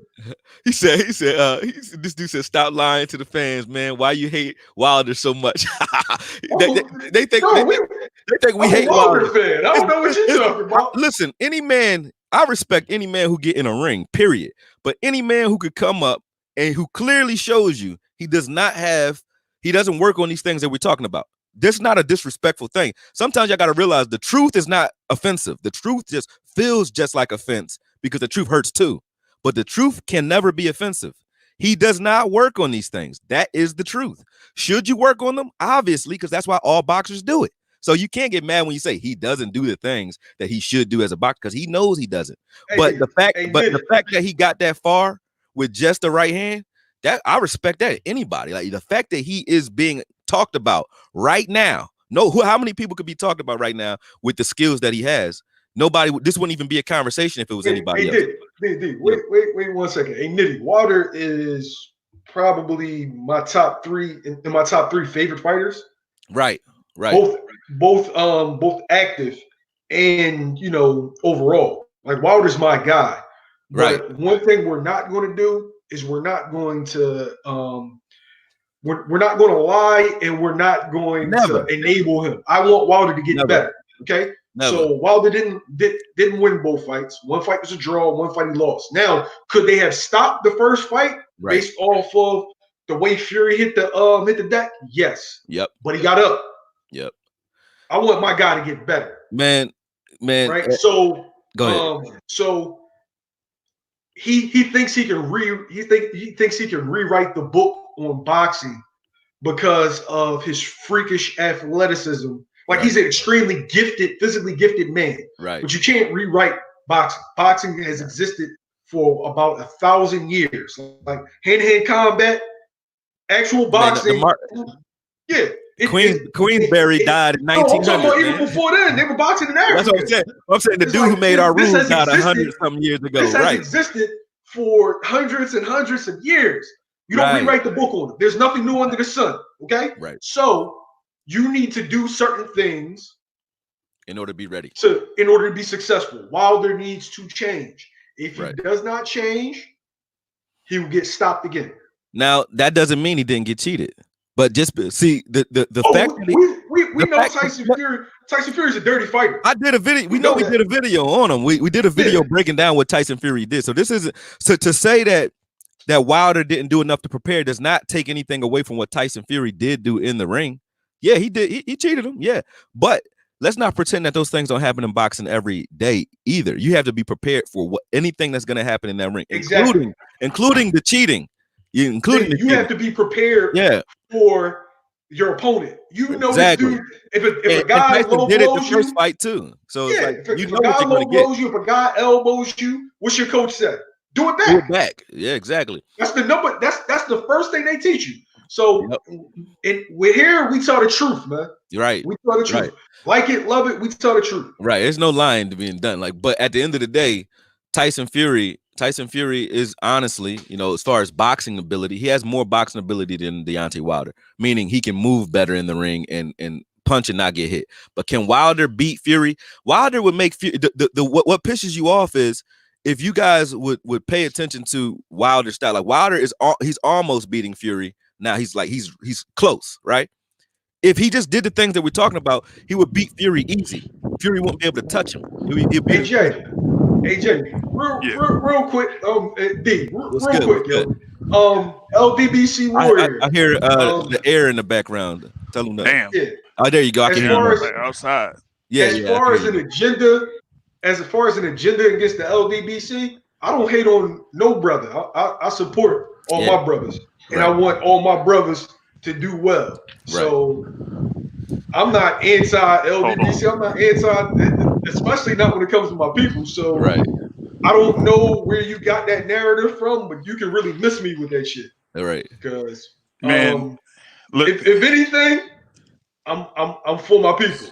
Speaker 2: He said, this dude said, stop lying to the fans, man. Why you hate Wilder so much? they think we hate Wilder.
Speaker 1: Fan. I don't know what you're talking about.
Speaker 2: Listen, any man I respect any man who get in a ring, period. But any man who could come up and who clearly shows you he doesn't work on these things that we're talking about. This is not a disrespectful thing. Sometimes y'all got to realize the truth is not offensive. The truth just feels just like offense because the truth hurts too. But the truth can never be offensive. He does not work on these things. That is the truth. Should you work on them? Obviously, because that's why all boxers do it. So you can't get mad when you say he doesn't do the things that he should do as a boxer because he knows he doesn't. But the fact that he got that far with just the right hand, that I respect that. Anybody, like the fact that he is being talked about right now. How many people could be talked about right now with the skills that he has? Nobody. This wouldn't even be a conversation if it was anybody else.
Speaker 1: Wait 1 second. Hey, Nitty, Wilder is probably my top three in my top three favorite fighters.
Speaker 2: Right.
Speaker 1: Both active and overall. Like Wilder's my guy.
Speaker 2: Right.
Speaker 1: But one thing we're not going to do is we're not going to lie, and we're not going to enable him. I want Wilder to get better. Okay. So Wilder didn't win both fights. One fight was a draw. One fight he lost. Now, could they have stopped the first fight based off of the way Fury hit the deck? Yes.
Speaker 2: Yep.
Speaker 1: But he got up.
Speaker 2: Yep.
Speaker 1: I want my guy to get better.
Speaker 2: Man.
Speaker 1: Right. So
Speaker 2: go ahead.
Speaker 1: So he thinks he can rewrite the book on boxing because of his freakish athleticism. Like he's an extremely gifted, physically gifted man.
Speaker 2: Right.
Speaker 1: But you can't rewrite boxing. Boxing has existed for about 1,000 years. Like hand-to-hand combat, actual boxing.
Speaker 2: Queensberry died in 1900.
Speaker 1: I'm talking about even before then. They were boxing in Africa.
Speaker 2: That's what I'm saying. I'm saying the dude who made our rules died 100-something years ago.
Speaker 1: This has existed for hundreds and hundreds of years. You don't rewrite the book on it. There's nothing new under the sun. Okay?
Speaker 2: Right.
Speaker 1: So you need to do certain things
Speaker 2: in order to be ready.
Speaker 1: In order to be successful. Wilder needs to change. If he does not change, he will get stopped again.
Speaker 2: Now, that doesn't mean he didn't get cheated. But just see the fact that
Speaker 1: we know Tyson Fury is a dirty fighter.
Speaker 2: I did a video. We did a video on him. We did a video breaking down what Tyson Fury did. So this isn't to say that Wilder didn't do enough to prepare does not take anything away from what Tyson Fury did do in the ring. Yeah, he did. He cheated him. Yeah, but let's not pretend that those things don't happen in boxing every day either. You have to be prepared for anything that's going to happen in that ring, including the cheating. You
Speaker 1: have to be prepared for your opponent. You know this dude. If a guy low
Speaker 2: did
Speaker 1: blows
Speaker 2: it the first fight too. So it's like,
Speaker 1: if a guy low blows you, if a guy elbows you, what's your coach say? Do it back.
Speaker 2: Do it back. Yeah, exactly.
Speaker 1: That's the number. That's the first thing they teach you. So we're here. We tell the truth, man.
Speaker 2: Right.
Speaker 1: We tell the truth. Right. Like it, love it. We tell the truth.
Speaker 2: Right. There's no lying to being done. But at the end of the day, Tyson Fury is honestly, as far as boxing ability, he has more boxing ability than Deontay Wilder, meaning he can move better in the ring and punch and not get hit. But can Wilder beat Fury? Wilder would make Fury. What pisses you off is if you guys would pay attention to Wilder's style. Like Wilder he's almost beating Fury. Now he's close, right? If he just did the things that we're talking about, he would beat Fury easy. Fury won't be able to touch him.
Speaker 1: AJ, real quick, real quick. LDBC Warrior.
Speaker 2: I hear the air in the background. Tell him that.
Speaker 3: Damn.
Speaker 1: Yeah.
Speaker 2: Oh, there you go. I can hear him
Speaker 3: outside.
Speaker 2: Yeah.
Speaker 1: As far as an agenda against the LDBC, I don't hate on no brother. I support all my brothers, and I want all my brothers to do well. Right. So I'm not anti-LDBC. I'm not anti, especially not when it comes to my people. So I don't know where you got that narrative from, but you can really miss me with that shit.
Speaker 2: All right.
Speaker 1: Because
Speaker 3: look,
Speaker 1: if anything, I'm for my people.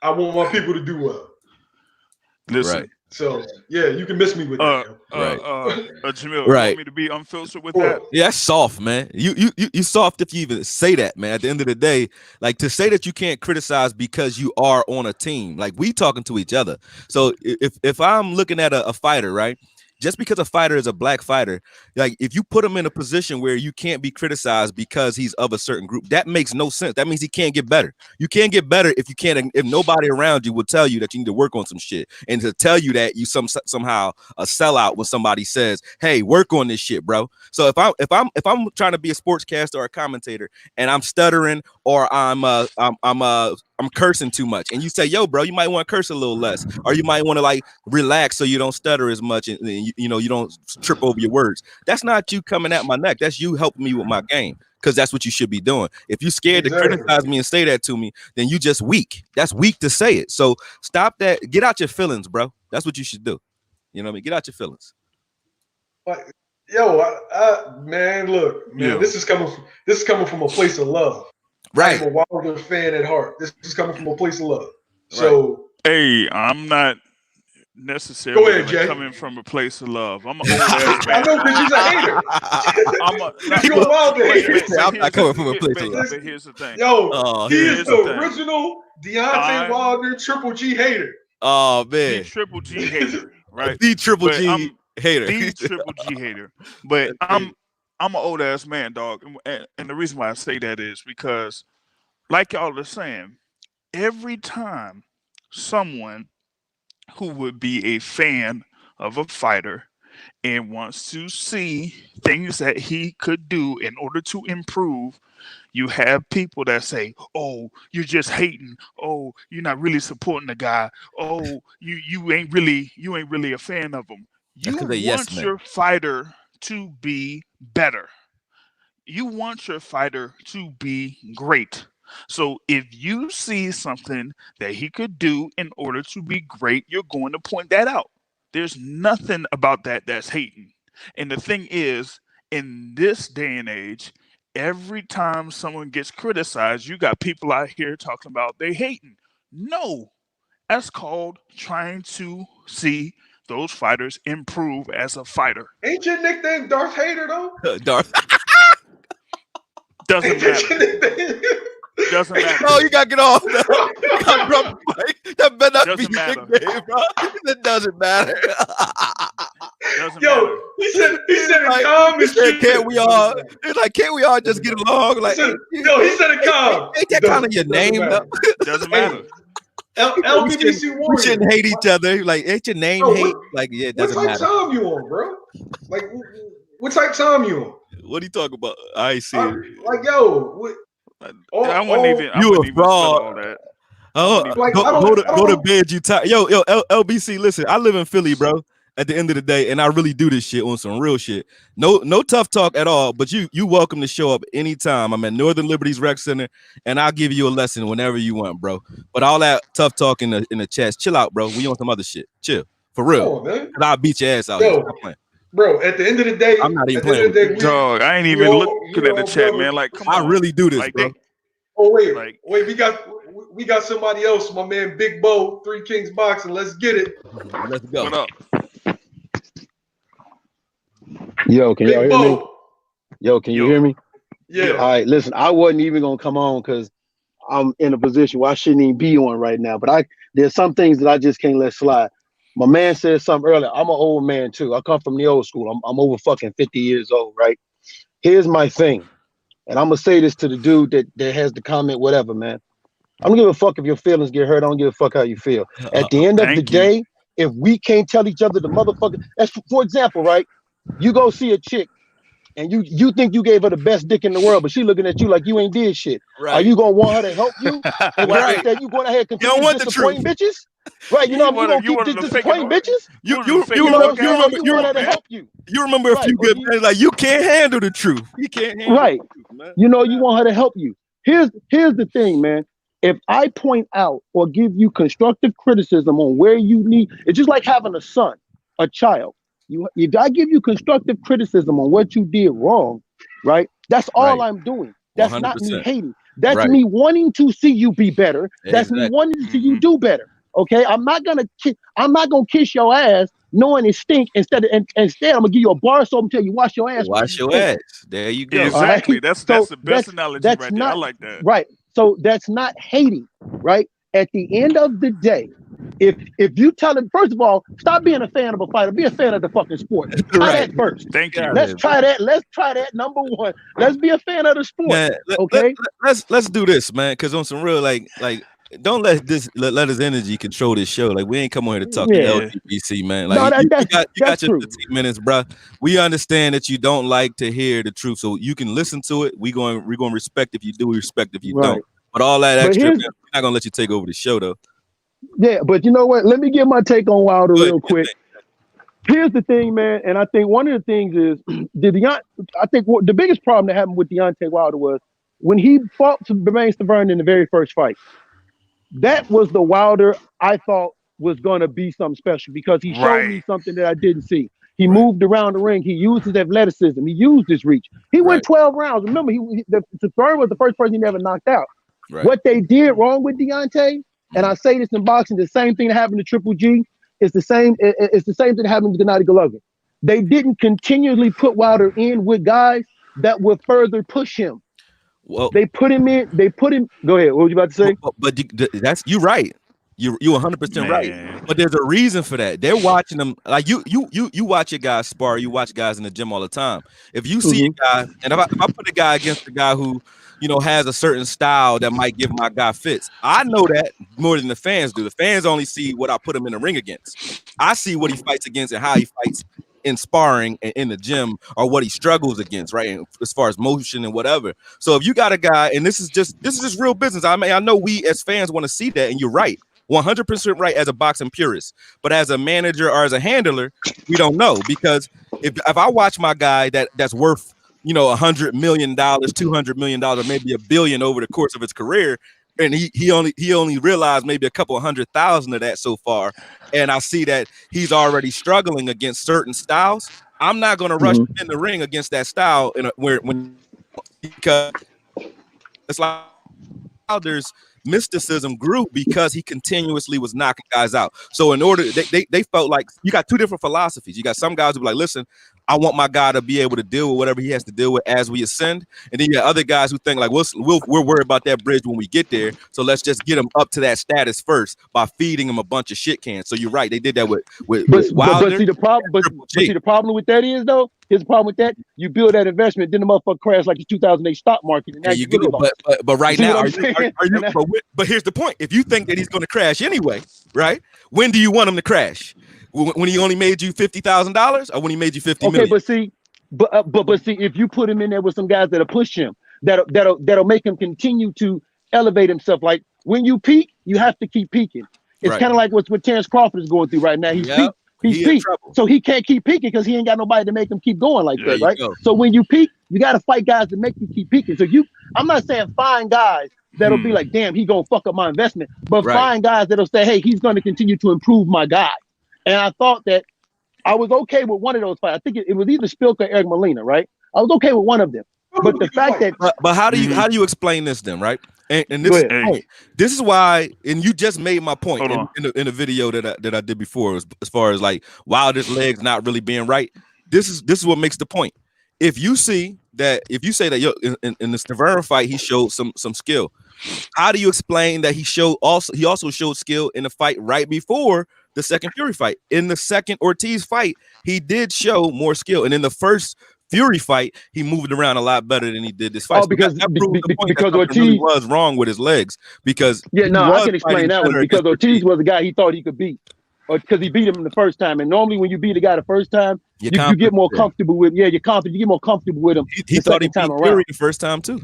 Speaker 1: I want my people to do well.
Speaker 3: Listen.
Speaker 2: Right.
Speaker 1: So yeah, you can miss me with that.
Speaker 3: Jamil, you want me to be unfiltered with that?
Speaker 2: Yeah, that's soft, man. You soft if you even say that, man. At the end of the day, like to say that you can't criticize because you are on a team, like we talking to each other. So if I'm looking at a fighter, right, just because a fighter is a black fighter, like if you put him in a position where you can't be criticized because he's of a certain group, that makes no sense. That means he can't get better. You can't get better if nobody around you will tell you that you need to work on some shit, and to tell you that you somehow a sellout when somebody says, "Hey, work on this shit, bro." So if I'm trying to be a sportscaster or a commentator and I'm stuttering or I'm cursing too much, and you say, "Yo, bro, you might want to curse a little less, or you might want to like relax so you don't stutter as much, and you don't trip over your words." That's not you coming at my neck. That's you helping me with my game, because that's what you should be doing. If you're scared to criticize me and say that to me, then you just weak. That's weak to say it. So stop that. Get out your feelings, bro. That's what you should do. You know what I mean? Get out your feelings.
Speaker 1: Yo, man, look, man, this is coming from a place of love.
Speaker 2: Right.
Speaker 1: I'm a Wilder fan at heart. This is coming from a place of love. So,
Speaker 3: hey, I'm not necessarily coming from a place of love. I'm an old ass man.
Speaker 1: I know, because he's a hater. You're a Wilder hater.
Speaker 2: I'm not coming from a place of love.
Speaker 3: But here's the thing.
Speaker 1: Yo, he is the original Deontay Wilder Triple G hater.
Speaker 2: Oh man,
Speaker 3: the Triple G hater, right?
Speaker 2: The Triple G hater.
Speaker 3: The Triple G hater. But I'm an old ass man, dog, and the reason why I say that is because, like y'all are saying, every time someone who would be a fan of a fighter and wants to see things that he could do in order to improve, you have people that say, "Oh, you're just hating. Oh, you're not really supporting the guy. Oh, you ain't really a fan of him." You want your fighter to be better. You want your fighter to be great. So if you see something that he could do in order to be great, you're going to point that out. There's nothing about that that's hating. And the thing is, in this day and age, every time someone gets criticized, you got people out here talking about they hating. No, that's called trying to see those fighters improve as a fighter.
Speaker 1: Ain't your nickname Darth Hater though?
Speaker 2: Darth.
Speaker 3: Doesn't matter. Doesn't matter.
Speaker 2: No, you gotta get off. That better not be
Speaker 3: matter.
Speaker 2: Nickname, bro. That doesn't matter.
Speaker 3: Doesn't
Speaker 1: Yo,
Speaker 3: matter.
Speaker 1: he said it
Speaker 2: like,
Speaker 1: calm.
Speaker 2: He said, can't we all? It's like, can't we all just get along? Like,
Speaker 1: he said it calm.
Speaker 2: Ain't that kind of your name though?
Speaker 3: Doesn't matter.
Speaker 1: LBBC Warrior.
Speaker 2: We shouldn't hate each other. Like, ain't your name hate? Like, yeah, it doesn't matter.
Speaker 1: What type time you on, bro? Like, what type time you on?
Speaker 2: What are you talking about? I see.
Speaker 1: Like, yo,
Speaker 3: I wouldn't even.
Speaker 2: You a fraud.
Speaker 3: All that.
Speaker 2: Oh,
Speaker 1: like,
Speaker 2: go to bed. You tired? Yo, LBC. Listen, I live in Philly, bro. At the end of the day, and I really do this shit on some real shit. No tough talk at all. But you welcome to show up anytime. I'm at Northern Liberties Rec Center, and I'll give you a lesson whenever you want, bro. But all that tough talk in the chats, chill out, bro. We on some other shit. Chill, for real. Man. I'll beat your ass out.
Speaker 1: Yo, bro, at the end of the day,
Speaker 2: I'm not even playing.
Speaker 3: Dog, I ain't even looking at the chat, man. Like, come on.
Speaker 2: I really do this, bro.
Speaker 1: Wait, we got somebody else, my man Big Bo, 3 Kings Boxing. Let's get it.
Speaker 2: Let's go.
Speaker 3: What up?
Speaker 4: Yo, can y'all hear me? Yo, can you hear me?
Speaker 1: Yeah.
Speaker 4: All right, listen, I wasn't even gonna come on because I'm in a position where I shouldn't even be on right now. But there's some things that I just can't let slide. My man said something earlier. I'm an old man too. I come from the old school. I'm over fucking 50 years old, right? Here's my thing. And I'm gonna say this to the dude that has the comment, whatever, man. I don't give a fuck if your feelings get hurt. I don't give a fuck how you feel. At the end of the day, if we can't tell each other the motherfucker, that's for example, right? You go see a chick and you think you gave her the best dick in the world, but she looking at you like you ain't did shit. Right. Are you gonna want her to help you? And right. Instead you going ahead and continue to disappoint bitches? Right, you know what I'm gonna keep disappointing bitches? You remember to help you.
Speaker 2: You remember a few good men like you can't handle the truth. You can't handle the truth, man.
Speaker 4: You know you want her to help you. Here's the thing, man. If I point out or give you constructive criticism on where you need, it's just like having a son, a child. If I give you constructive criticism on what you did wrong, right? That's all I'm doing. That's 100%. Not me hating. That's me wanting to see you be better. That's me wanting to see you do better. Okay, I'm not gonna kiss your ass knowing it stink. Instead, I'm gonna give you a bar soap until you wash your ass.
Speaker 2: Wash your ass. There you go.
Speaker 3: Exactly. Right? That's the best analogy right there. I like that.
Speaker 4: Right. So that's not hating. Right. At the end of the day, if you tell him, first of all, stop being a fan of a fighter, be a fan of the fucking sport. Try that first.
Speaker 3: Thank you.
Speaker 4: Let's try that. Let's try that. Number one, let's be a fan of the sport.
Speaker 2: Man,
Speaker 4: Okay.
Speaker 2: let's do this, man. Because on some real like don't let his energy control this show. Like we ain't come on here to talk LGBT, man. Like
Speaker 4: No,
Speaker 2: you got your
Speaker 4: true.
Speaker 2: 15 minutes, bro. We understand that you don't like to hear the truth, so you can listen to it. We're going to respect if you do, we respect if you don't. But all that extra, man, we're not gonna let you take over the show, though.
Speaker 4: Yeah, but you know what? Let me get my take on Wilder real quick. Here's the thing, man, and I think one of the things is I think the biggest problem that happened with Deontay Wilder was when he fought to Bermane Stiverne in the very first fight. That was the Wilder I thought was going to be something special because he showed me something that I didn't see. He moved around the ring. He used his athleticism. He used his reach. He went 12 rounds. Remember, Stiverne was the first person he never knocked out. Right. What they did wrong with Deontay, and I say this in boxing, the same thing that happened to Triple G. It's the same thing that happened to Gennady Golovkin. They didn't continually put Wilder in with guys that would further push him. Well, they put him in. Go ahead. What were you about to say?
Speaker 2: But that's you right. You 100% right. But there's a reason for that. They're watching them like you watch your guys spar. You watch guys in the gym all the time. If you see a guy, and if I put a guy against a guy who has a certain style that might give my guy fits, I know that more than the fans do. The fans only see what I put him in the ring against. I see what he fights against and how he fights in sparring and in the gym, or what he struggles against, right? And as far as motion and whatever. So if you got a guy, and this is just real business. I mean, I know we as fans want to see that, and you're right, 100% right as a boxing purist. But as a manager or as a handler, we don't know, because if I watch my guy that's worth $100 million, $200 million, or maybe $1 billion over the course of his career, and he only realized maybe a couple 100,000 of that so far, and I see that he's already struggling against certain styles, I'm not going to rush in the ring against that style because it's like Wilder's mysticism grew because he continuously was knocking guys out. So in order, they felt like you got two different philosophies. You got some guys who be like, listen, I want my guy to be able to deal with whatever he has to deal with as we ascend. And then you got other guys who think like, we're worried about that bridge when we get there. So let's just get him up to that status first by feeding him a bunch of shit cans. So you're right. They did that with Wilder.
Speaker 4: But see the problem with that is though, here's the problem with that. You build that investment, then the motherfucker crash like the 2008 stock market. And now
Speaker 2: you go. But right now, but here's the point. If you think that he's going to crash anyway, right? When do you want him to crash? When he only made you $50,000, or when he made you $50 million?
Speaker 4: But see, if you put him in there with some guys that'll push him, that'll make him continue to elevate himself. Like when you peak, you have to keep peaking. It's kind of like what Terrence Crawford is going through right now. He's peaked, so he can't keep peaking because he ain't got nobody to make him keep going like that, right? So when you peak, you got to fight guys to make you keep peaking. So I'm not saying find guys that'll be like, damn, he gonna fuck up my investment, but find guys that'll say, hey, he's going to continue to improve my guy. And I thought that I was okay with one of those fights. I think it was either Spilka or Eric Molina, right? I was okay with one of them. But the fact that
Speaker 2: but how do you explain this then, right? And this is why, and you just made my point in the video that I did before, as far as like Wilder's legs not really being right. This is what makes the point. If you say that in the Stiverne fight he showed some skill, how do you explain that he also showed skill in the fight right before the second Fury fight? In the second Ortiz fight, he did show more skill, and in the first Fury fight, he moved around a lot better than he did this fight.
Speaker 4: Oh, because
Speaker 2: Ortiz really was wrong with his legs. Because
Speaker 4: I can explain that one. Because Ortiz was a guy he thought he could beat, or because he beat him the first time. And normally, when you beat a guy the first time, you get more comfortable with. Yeah, you're confident. You get more comfortable with him.
Speaker 2: He thought he beat Fury the first time too.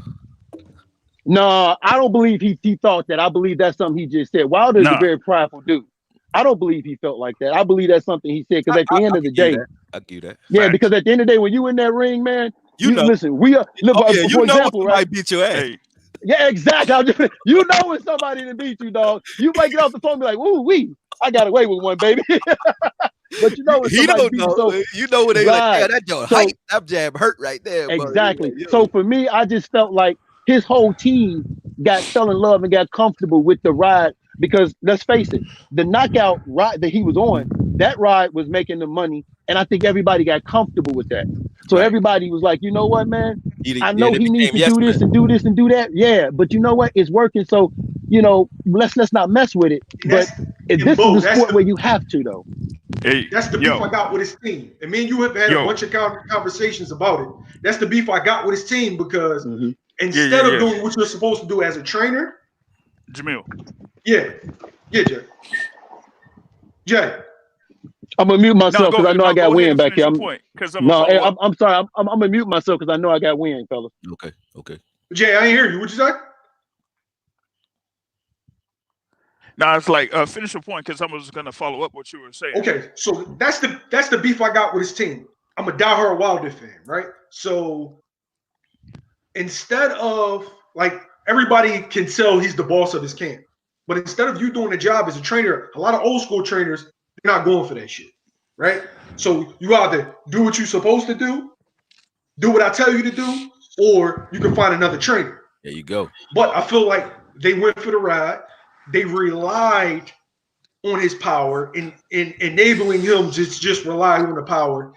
Speaker 4: No, I don't believe he thought that. I believe that's something he just said. Wilder's a very prideful dude. I don't believe he felt like that. I believe that's something he said, because at the end of the day,
Speaker 2: I get that.
Speaker 4: Yeah, because at the end of the day, when you in that ring, man, listen. We are. For example, right?
Speaker 2: Beat your ass.
Speaker 4: Yeah, exactly. You know when somebody to beat you, dog. You might get off the phone and be like, "Ooh, I got away with one, baby." But you know when somebody beat you, so
Speaker 2: you know when they like, yeah, that joint height, that jab hurt right there.
Speaker 4: Exactly. But, so for me, I just felt like his whole team fell in love and got comfortable with the ride. Because let's face it, the knockout ride that he was on, that ride was making the money, and I think everybody got comfortable with that. So everybody was like, you know what, man? I know he needs to do this and do this and do that. Yeah, but you know what? It's working. So, let's not mess with it. But
Speaker 1: in
Speaker 4: This is
Speaker 1: both.
Speaker 4: the sport where you have to though.
Speaker 3: Hey,
Speaker 1: That's the beef I got with his team. And me and you have had a bunch of conversations about it. That's the beef I got with his team because instead of doing what you're supposed to do as a trainer,
Speaker 3: Jamil.
Speaker 1: Yeah, Jay. Jay.
Speaker 4: I'm gonna mute myself because I know I got wind back here. I'm sorry. I'm gonna mute myself because I know I got wind, fellas.
Speaker 2: Okay.
Speaker 1: Jay, I ain't hear you. What you say?
Speaker 3: No, it's like finish your point because I was going to follow up what you were saying.
Speaker 1: Okay, so that's the beef I got with his team. I'm a diehard Wilder fan, right? So instead of like everybody can tell he's the boss of his camp, but instead of you doing the job as a trainer, a lot of old school trainers they're not going for that shit, right? So you either do what you're supposed to do what I tell you to do, or you can find another trainer.
Speaker 2: There you go.
Speaker 1: But I feel like they went for the ride. They relied on his power in enabling him to just rely on the power.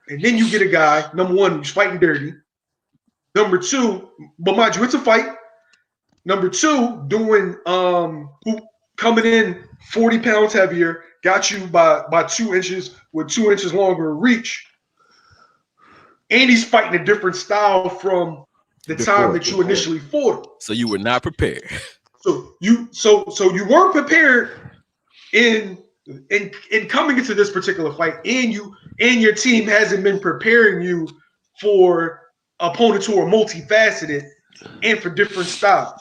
Speaker 1: And then you get a guy, number one, who's fighting dirty. Number two, but mind you, it's a fight. Number two, doing who coming in 40 pounds heavier, got you by 2 inches with 2 inches longer reach. And he's fighting a different style from the time that you initially fought him.
Speaker 2: So you were not prepared.
Speaker 1: So you weren't prepared in coming into this particular fight, and your team hasn't been preparing you for opponents who are multifaceted and for different styles.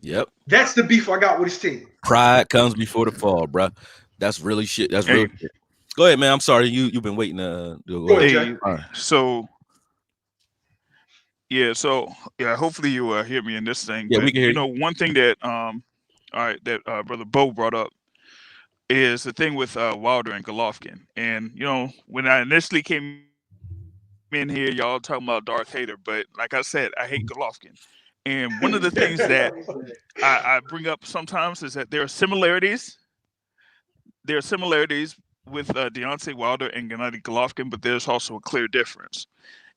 Speaker 2: Yep.
Speaker 1: That's the beef I got with his team.
Speaker 2: Pride comes before the fall, bro. That's really shit. That's real shit. Go ahead, man. I'm sorry. You've been waiting to go ahead.
Speaker 3: Right. So hopefully you hear me in this thing.
Speaker 2: Yeah, we can hear you.
Speaker 3: One thing that that Brother Bo brought up is the thing with Wilder and Golovkin. And when I initially came in here, y'all talking about Darth Hater, but like I said, I hate Golovkin. And one of the things that I bring up sometimes is that there are similarities. There are similarities with Deontay Wilder and Gennady Golovkin, but there's also a clear difference.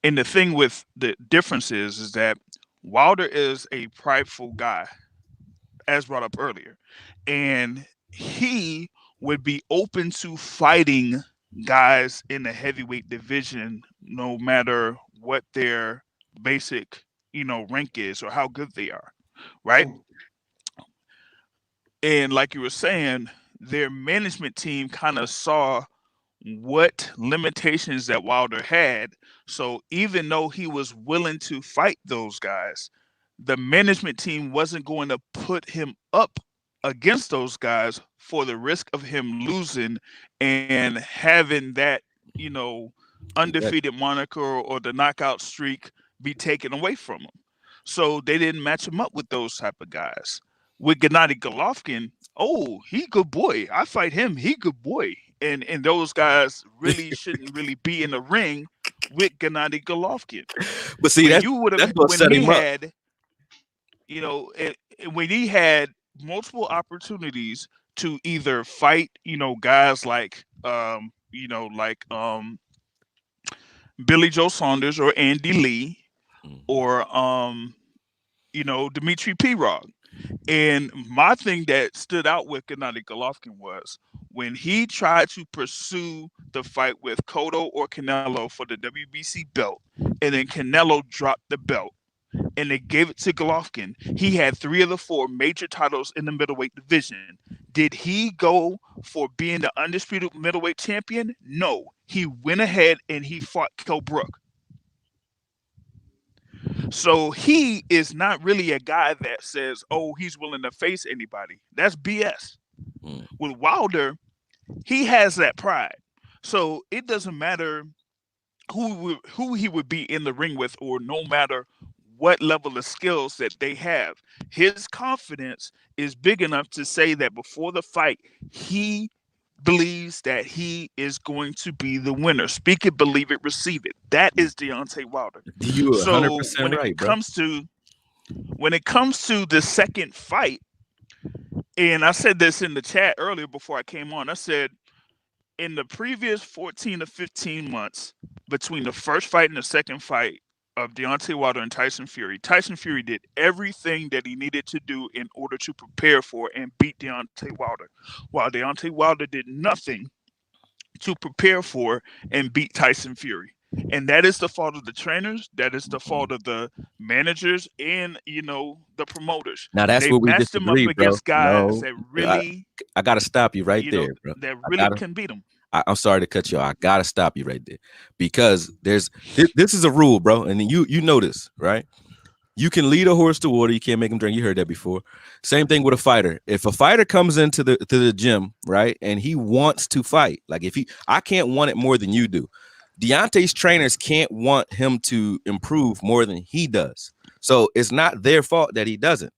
Speaker 3: And the thing with the difference is that Wilder is a prideful guy, as brought up earlier, and he would be open to fighting guys in the heavyweight division, no matter what their basic, rank is or how good they are, right? And like you were saying, their management team kind of saw what limitations that Wilder had. So even though he was willing to fight those guys, the management team wasn't going to put him up against those guys for the risk of him losing and having that, undefeated moniker or the knockout streak be taken away from him. So they didn't match him up with those type of guys. With Gennady Golovkin, he good boy. I fight him. He good boy. And those guys really shouldn't really be in the ring with Gennady Golovkin.
Speaker 2: But see,
Speaker 3: that's what set him up. When he had multiple opportunities to either fight, guys like Billy Joe Saunders or Andy Lee or Dmitry Pirog. And my thing that stood out with Gennady Golovkin was when he tried to pursue the fight with Cotto or Canelo for the WBC belt, and then Canelo dropped the belt and they gave it to Golovkin. He had 3 of the 4 major titles in the middleweight division. Did he go for being the undisputed middleweight champion? No. He went ahead and he fought Kell Brook. So he is not really a guy that says, he's willing to face anybody. That's BS. With Wilder, he has that pride. So it doesn't matter who he would be in the ring with, or no matter what level of skills that they have. His confidence is big enough to say that before the fight, he believes that he is going to be the winner. Speak it, believe it, receive it. That is Deontay Wilder.
Speaker 2: You are 100%
Speaker 3: when
Speaker 2: right,
Speaker 3: it comes to the second fight, and I said this in the chat earlier before I came on, I said in the previous 14 to 15 months between the first fight and the second fight, of Deontay Wilder and Tyson Fury. Tyson Fury did everything that he needed to do in order to prepare for and beat Deontay Wilder, while Deontay Wilder did nothing to prepare for and beat Tyson Fury. And that is the fault of the trainers. That is the fault of the managers and, the promoters.
Speaker 2: Now that's
Speaker 3: They
Speaker 2: where we
Speaker 3: matched them up
Speaker 2: disagree, bro.
Speaker 3: against guys
Speaker 2: No,
Speaker 3: that really,
Speaker 2: I got to stop you right there, bro.
Speaker 3: that really can beat them.
Speaker 2: I'm sorry to cut you off. I gotta stop you right there because this is a rule, bro, and you know this, right? You can lead a horse to water, you can't make him drink. You heard that before. Same thing with a fighter. If a fighter comes into the gym, right, and he wants to fight, like I can't want it more than you do. Deontay's trainers can't want him to improve more than he does. So it's not their fault that he doesn't.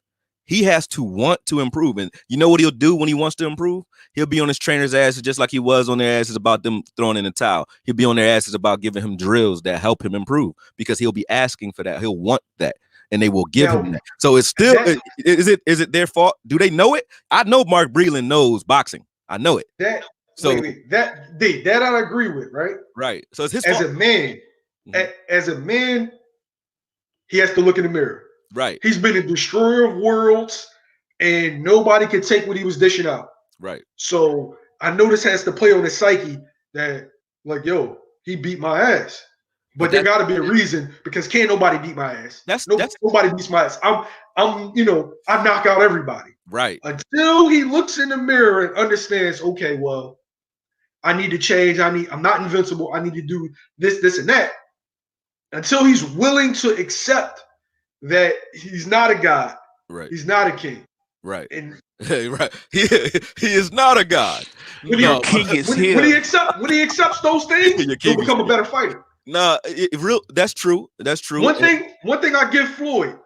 Speaker 2: He has to want to improve. And you know what he'll do when he wants to improve? He'll be on his trainer's asses just like he was on their asses about them throwing in the towel. He'll be on their asses about giving him drills that help him improve because he'll be asking for that. He'll want that. And they will give him that. So it's still, is it their fault? Do they know it? I know Mark Breland knows boxing. I know it.
Speaker 1: That I agree with, right?
Speaker 2: Right. So it's his
Speaker 1: as
Speaker 2: fault.
Speaker 1: a man, as a man, he has to look in the mirror.
Speaker 2: Right.
Speaker 1: He's been a destroyer of worlds, and nobody can take what he was dishing out.
Speaker 2: Right. So
Speaker 1: I know this has to play on his psyche that, like, yo, he beat my ass. But there got to be a reason because can't nobody beat my ass. Nobody beats my ass. I knock out everybody.
Speaker 2: Right.
Speaker 1: Until he looks in the mirror and understands, okay, well, I need to change. I'm not invincible. I need to do this, and that. Until he's willing to accept that he's not a god.
Speaker 2: Right.
Speaker 1: He's not a king.
Speaker 2: Right.
Speaker 1: And
Speaker 2: right. He is not a god.
Speaker 1: When he accepts those things, he'll become a better fighter.
Speaker 2: Nah, that's true. That's true.
Speaker 1: One thing I give Floyd,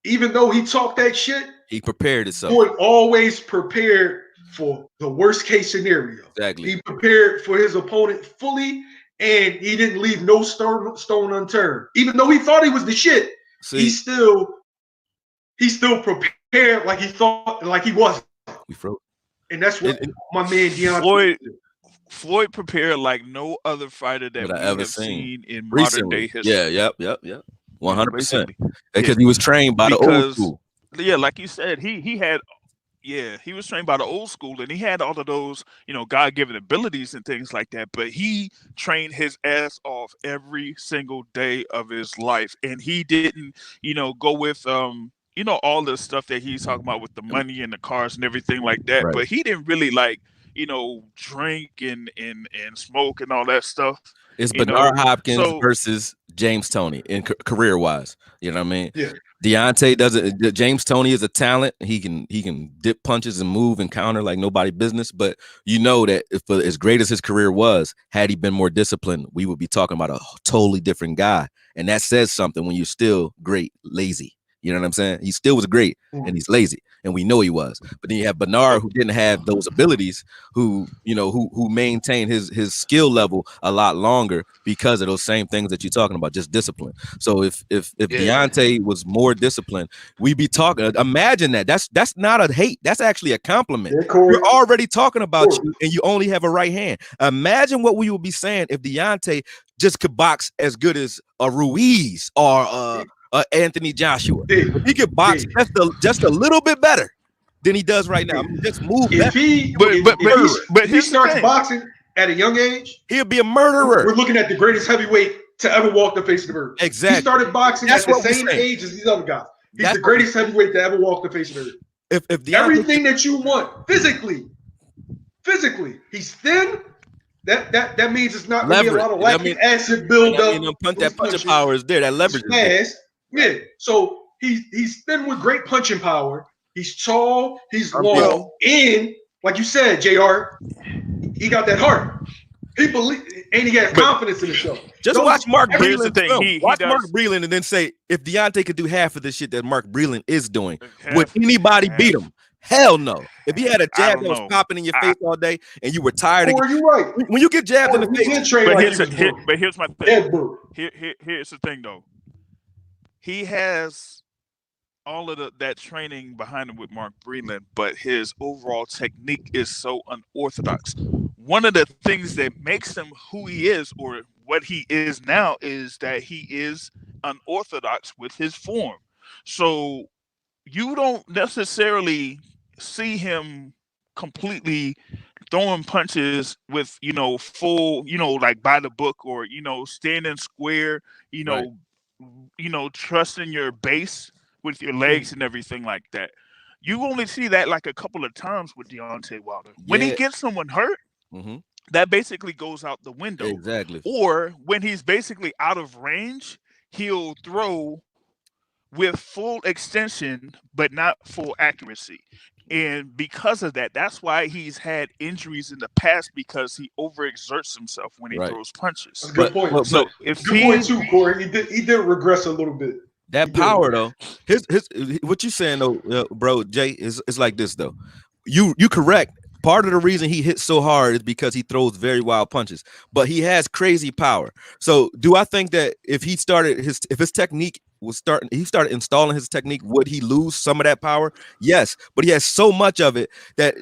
Speaker 1: even though he talked that shit,
Speaker 2: he prepared himself.
Speaker 1: Floyd always prepared for the worst case scenario.
Speaker 2: Exactly. He
Speaker 1: prepared for his opponent fully, and he didn't leave no stone unturned. Even though he thought he was the shit, he still prepared like he thought, like he wasn't.
Speaker 2: We froze.
Speaker 1: And that's what my man Deontay
Speaker 3: Floyd prepared like no other fighter that we have seen in modern day history.
Speaker 2: Yeah, yep. 100%. Because he was trained by the old school.
Speaker 3: Yeah, like you said, he was trained by the old school, and he had all of those, God-given abilities and things like that. But he trained his ass off every single day of his life, and he didn't, go with all the stuff that he's talking about with the money and the cars and everything like that. Right. But he didn't really drink and smoke and all that stuff.
Speaker 2: It's Bernard Hopkins versus James Toney in career wise. You know what I mean?
Speaker 1: Yeah.
Speaker 2: Deontay doesn't. James Toney is a talent. He can dip punches and move and counter like nobody business. But you know that if as great as his career was, had he been more disciplined, we would be talking about a totally different guy. And that says something when you're still great, lazy. You know what I'm saying? He still was great, and he's lazy, and we know he was. But then you have Bernard, who didn't have those abilities, who maintained his skill level a lot longer because of those same things that you're talking about, just discipline. So if Deontay was more disciplined, we'd be talking. Imagine that. That's not a hate. That's actually a compliment. We're already talking about you, and you only have a right hand. Imagine what we would be saying if Deontay just could box as good as a Ruiz or Anthony Joshua. He could box just a little bit better than he does right now. I mean, just move.
Speaker 1: If he starts boxing at a young age,
Speaker 2: he'll be a murderer.
Speaker 1: We're looking at the greatest heavyweight to ever walk the face of the earth.
Speaker 2: Exactly.
Speaker 1: He started boxing at the same age as these other guys. He's the greatest heavyweight to ever walk the face of the earth. If everything that you want physically, he's thin. That means it's not going to be a lot of lactic acid buildup.
Speaker 2: That punching power is there. That leverage is there.
Speaker 1: Yeah, so he's thin with great punching power. He's tall, he's long, and like you said, JR, he got that heart. He got confidence in himself.
Speaker 2: Just watch Mark Breland. Watch Mark Breland and then say, if Deontay could do half of the shit that Mark Breland is doing, would anybody beat him? Hell no. If he had a jab that was popping in your face all day and you were tired,
Speaker 1: you're right.
Speaker 2: When you get jabbed in the face,
Speaker 3: but here's my thing. Here's the thing though. He has all of that training behind him with Mark Breland, but his overall technique is so unorthodox. One of the things that makes him who he is, or what he is now is that he is unorthodox with his form. So you don't necessarily see him completely throwing punches with full like by the book, or standing square, you
Speaker 2: Right.
Speaker 3: know trusting your base with your legs and everything like that. You only see that like a couple of times with Deontay Wilder. When he
Speaker 2: Yeah.
Speaker 3: gets someone hurt,
Speaker 2: Hmm.
Speaker 3: that basically goes out the window.
Speaker 2: Exactly.
Speaker 3: Or when he's basically out of range, he'll throw with full extension but not full accuracy. And because of that, that's why he's had injuries in the past, because he overexerts himself when he
Speaker 2: Right.
Speaker 3: throws punches.
Speaker 1: That's a good point.
Speaker 3: So if
Speaker 1: Good point
Speaker 3: he
Speaker 1: too, Corey. He did regress a little bit. He
Speaker 2: That
Speaker 1: did.
Speaker 2: power though, his what you saying though, bro, Jay, is like this though. You correct. Part of the reason he hits so hard is because he throws very wild punches, but he has crazy power. So do I think that if his technique he started installing his technique, would he lose some of that power? Yes, but he has so much of it that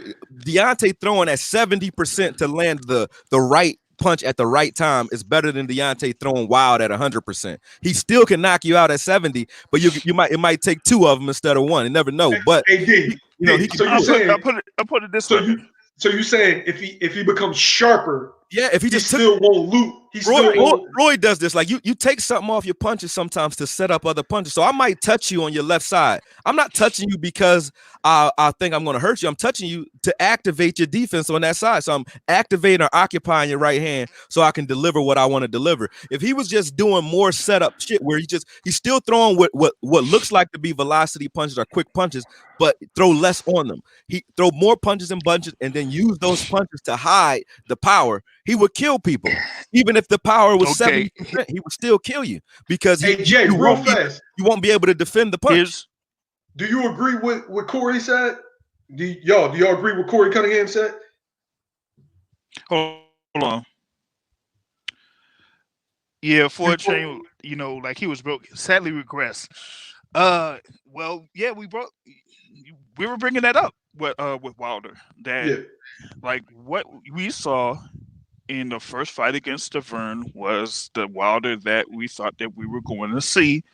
Speaker 2: Deontay throwing at 70% to land the right punch at the right time is better than Deontay throwing wild at 100%. He still can knock you out at 70, but it might take two of them instead of one. You never know. But
Speaker 1: Hey, D,
Speaker 2: he can.
Speaker 1: so you saying
Speaker 3: I put it this
Speaker 1: so
Speaker 3: way.
Speaker 1: you saying if he becomes sharper,
Speaker 2: Yeah, if he
Speaker 1: he
Speaker 2: just
Speaker 1: still won't loot. He still won't.
Speaker 2: Roy does this. Like you take something off your punches sometimes to set up other punches. So I might touch you on your left side. I'm not touching you because I think I'm going to hurt you. I'm touching you to activate your defense on that side. So I'm activating or occupying your right hand so I can deliver what I want to deliver. If he was just doing more setup shit where he's still throwing what looks like to be velocity punches or quick punches, but throw less on them. He throw more punches and bunches and then use those punches to hide the power. He would kill people. Even if the power was 70%, he would still kill you because
Speaker 1: Jay,
Speaker 2: you won't be able to defend the punch.
Speaker 1: Do you agree with what Corey said? Do y'all agree with Corey Cunningham said?
Speaker 3: Hold on. Yeah, for a chain, like he was broke, sadly regressed. Well, yeah, we were bringing that up with Wilder, that like what we saw in the first fight against Devin was the Wilder that we thought that we were going to see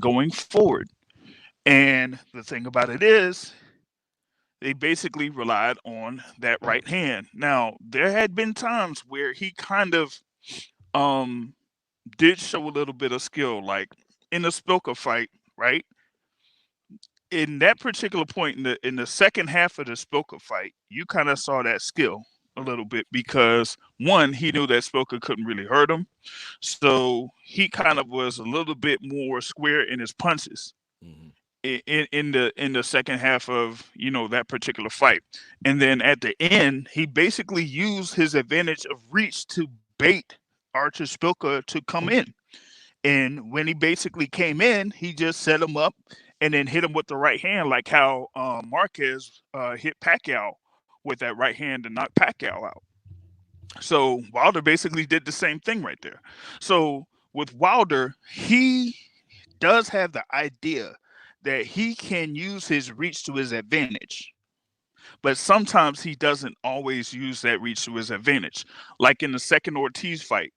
Speaker 3: going forward. And the thing about it is, they basically relied on that right hand. Now, there had been times where he kind of did show a little bit of skill, like in the Spilka fight, right? In that particular point in the second half of the Spilka fight, you kind of saw that skill a little bit, because one, he knew that Spilka couldn't really hurt him, so he kind of was a little bit more square in his punches. Mm-hmm. In the second half of that particular fight, and then at the end, he basically used his advantage of reach to bait Artur Spilka to come in. And when he basically came in, he just set him up and then hit him with the right hand, like how Marquez hit Pacquiao with that right hand to knock Pacquiao out. So Wilder basically did the same thing right there. So with Wilder, he does have the idea that he can use his reach to his advantage. But sometimes he doesn't always use that reach to his advantage. Like in the second Ortiz fight.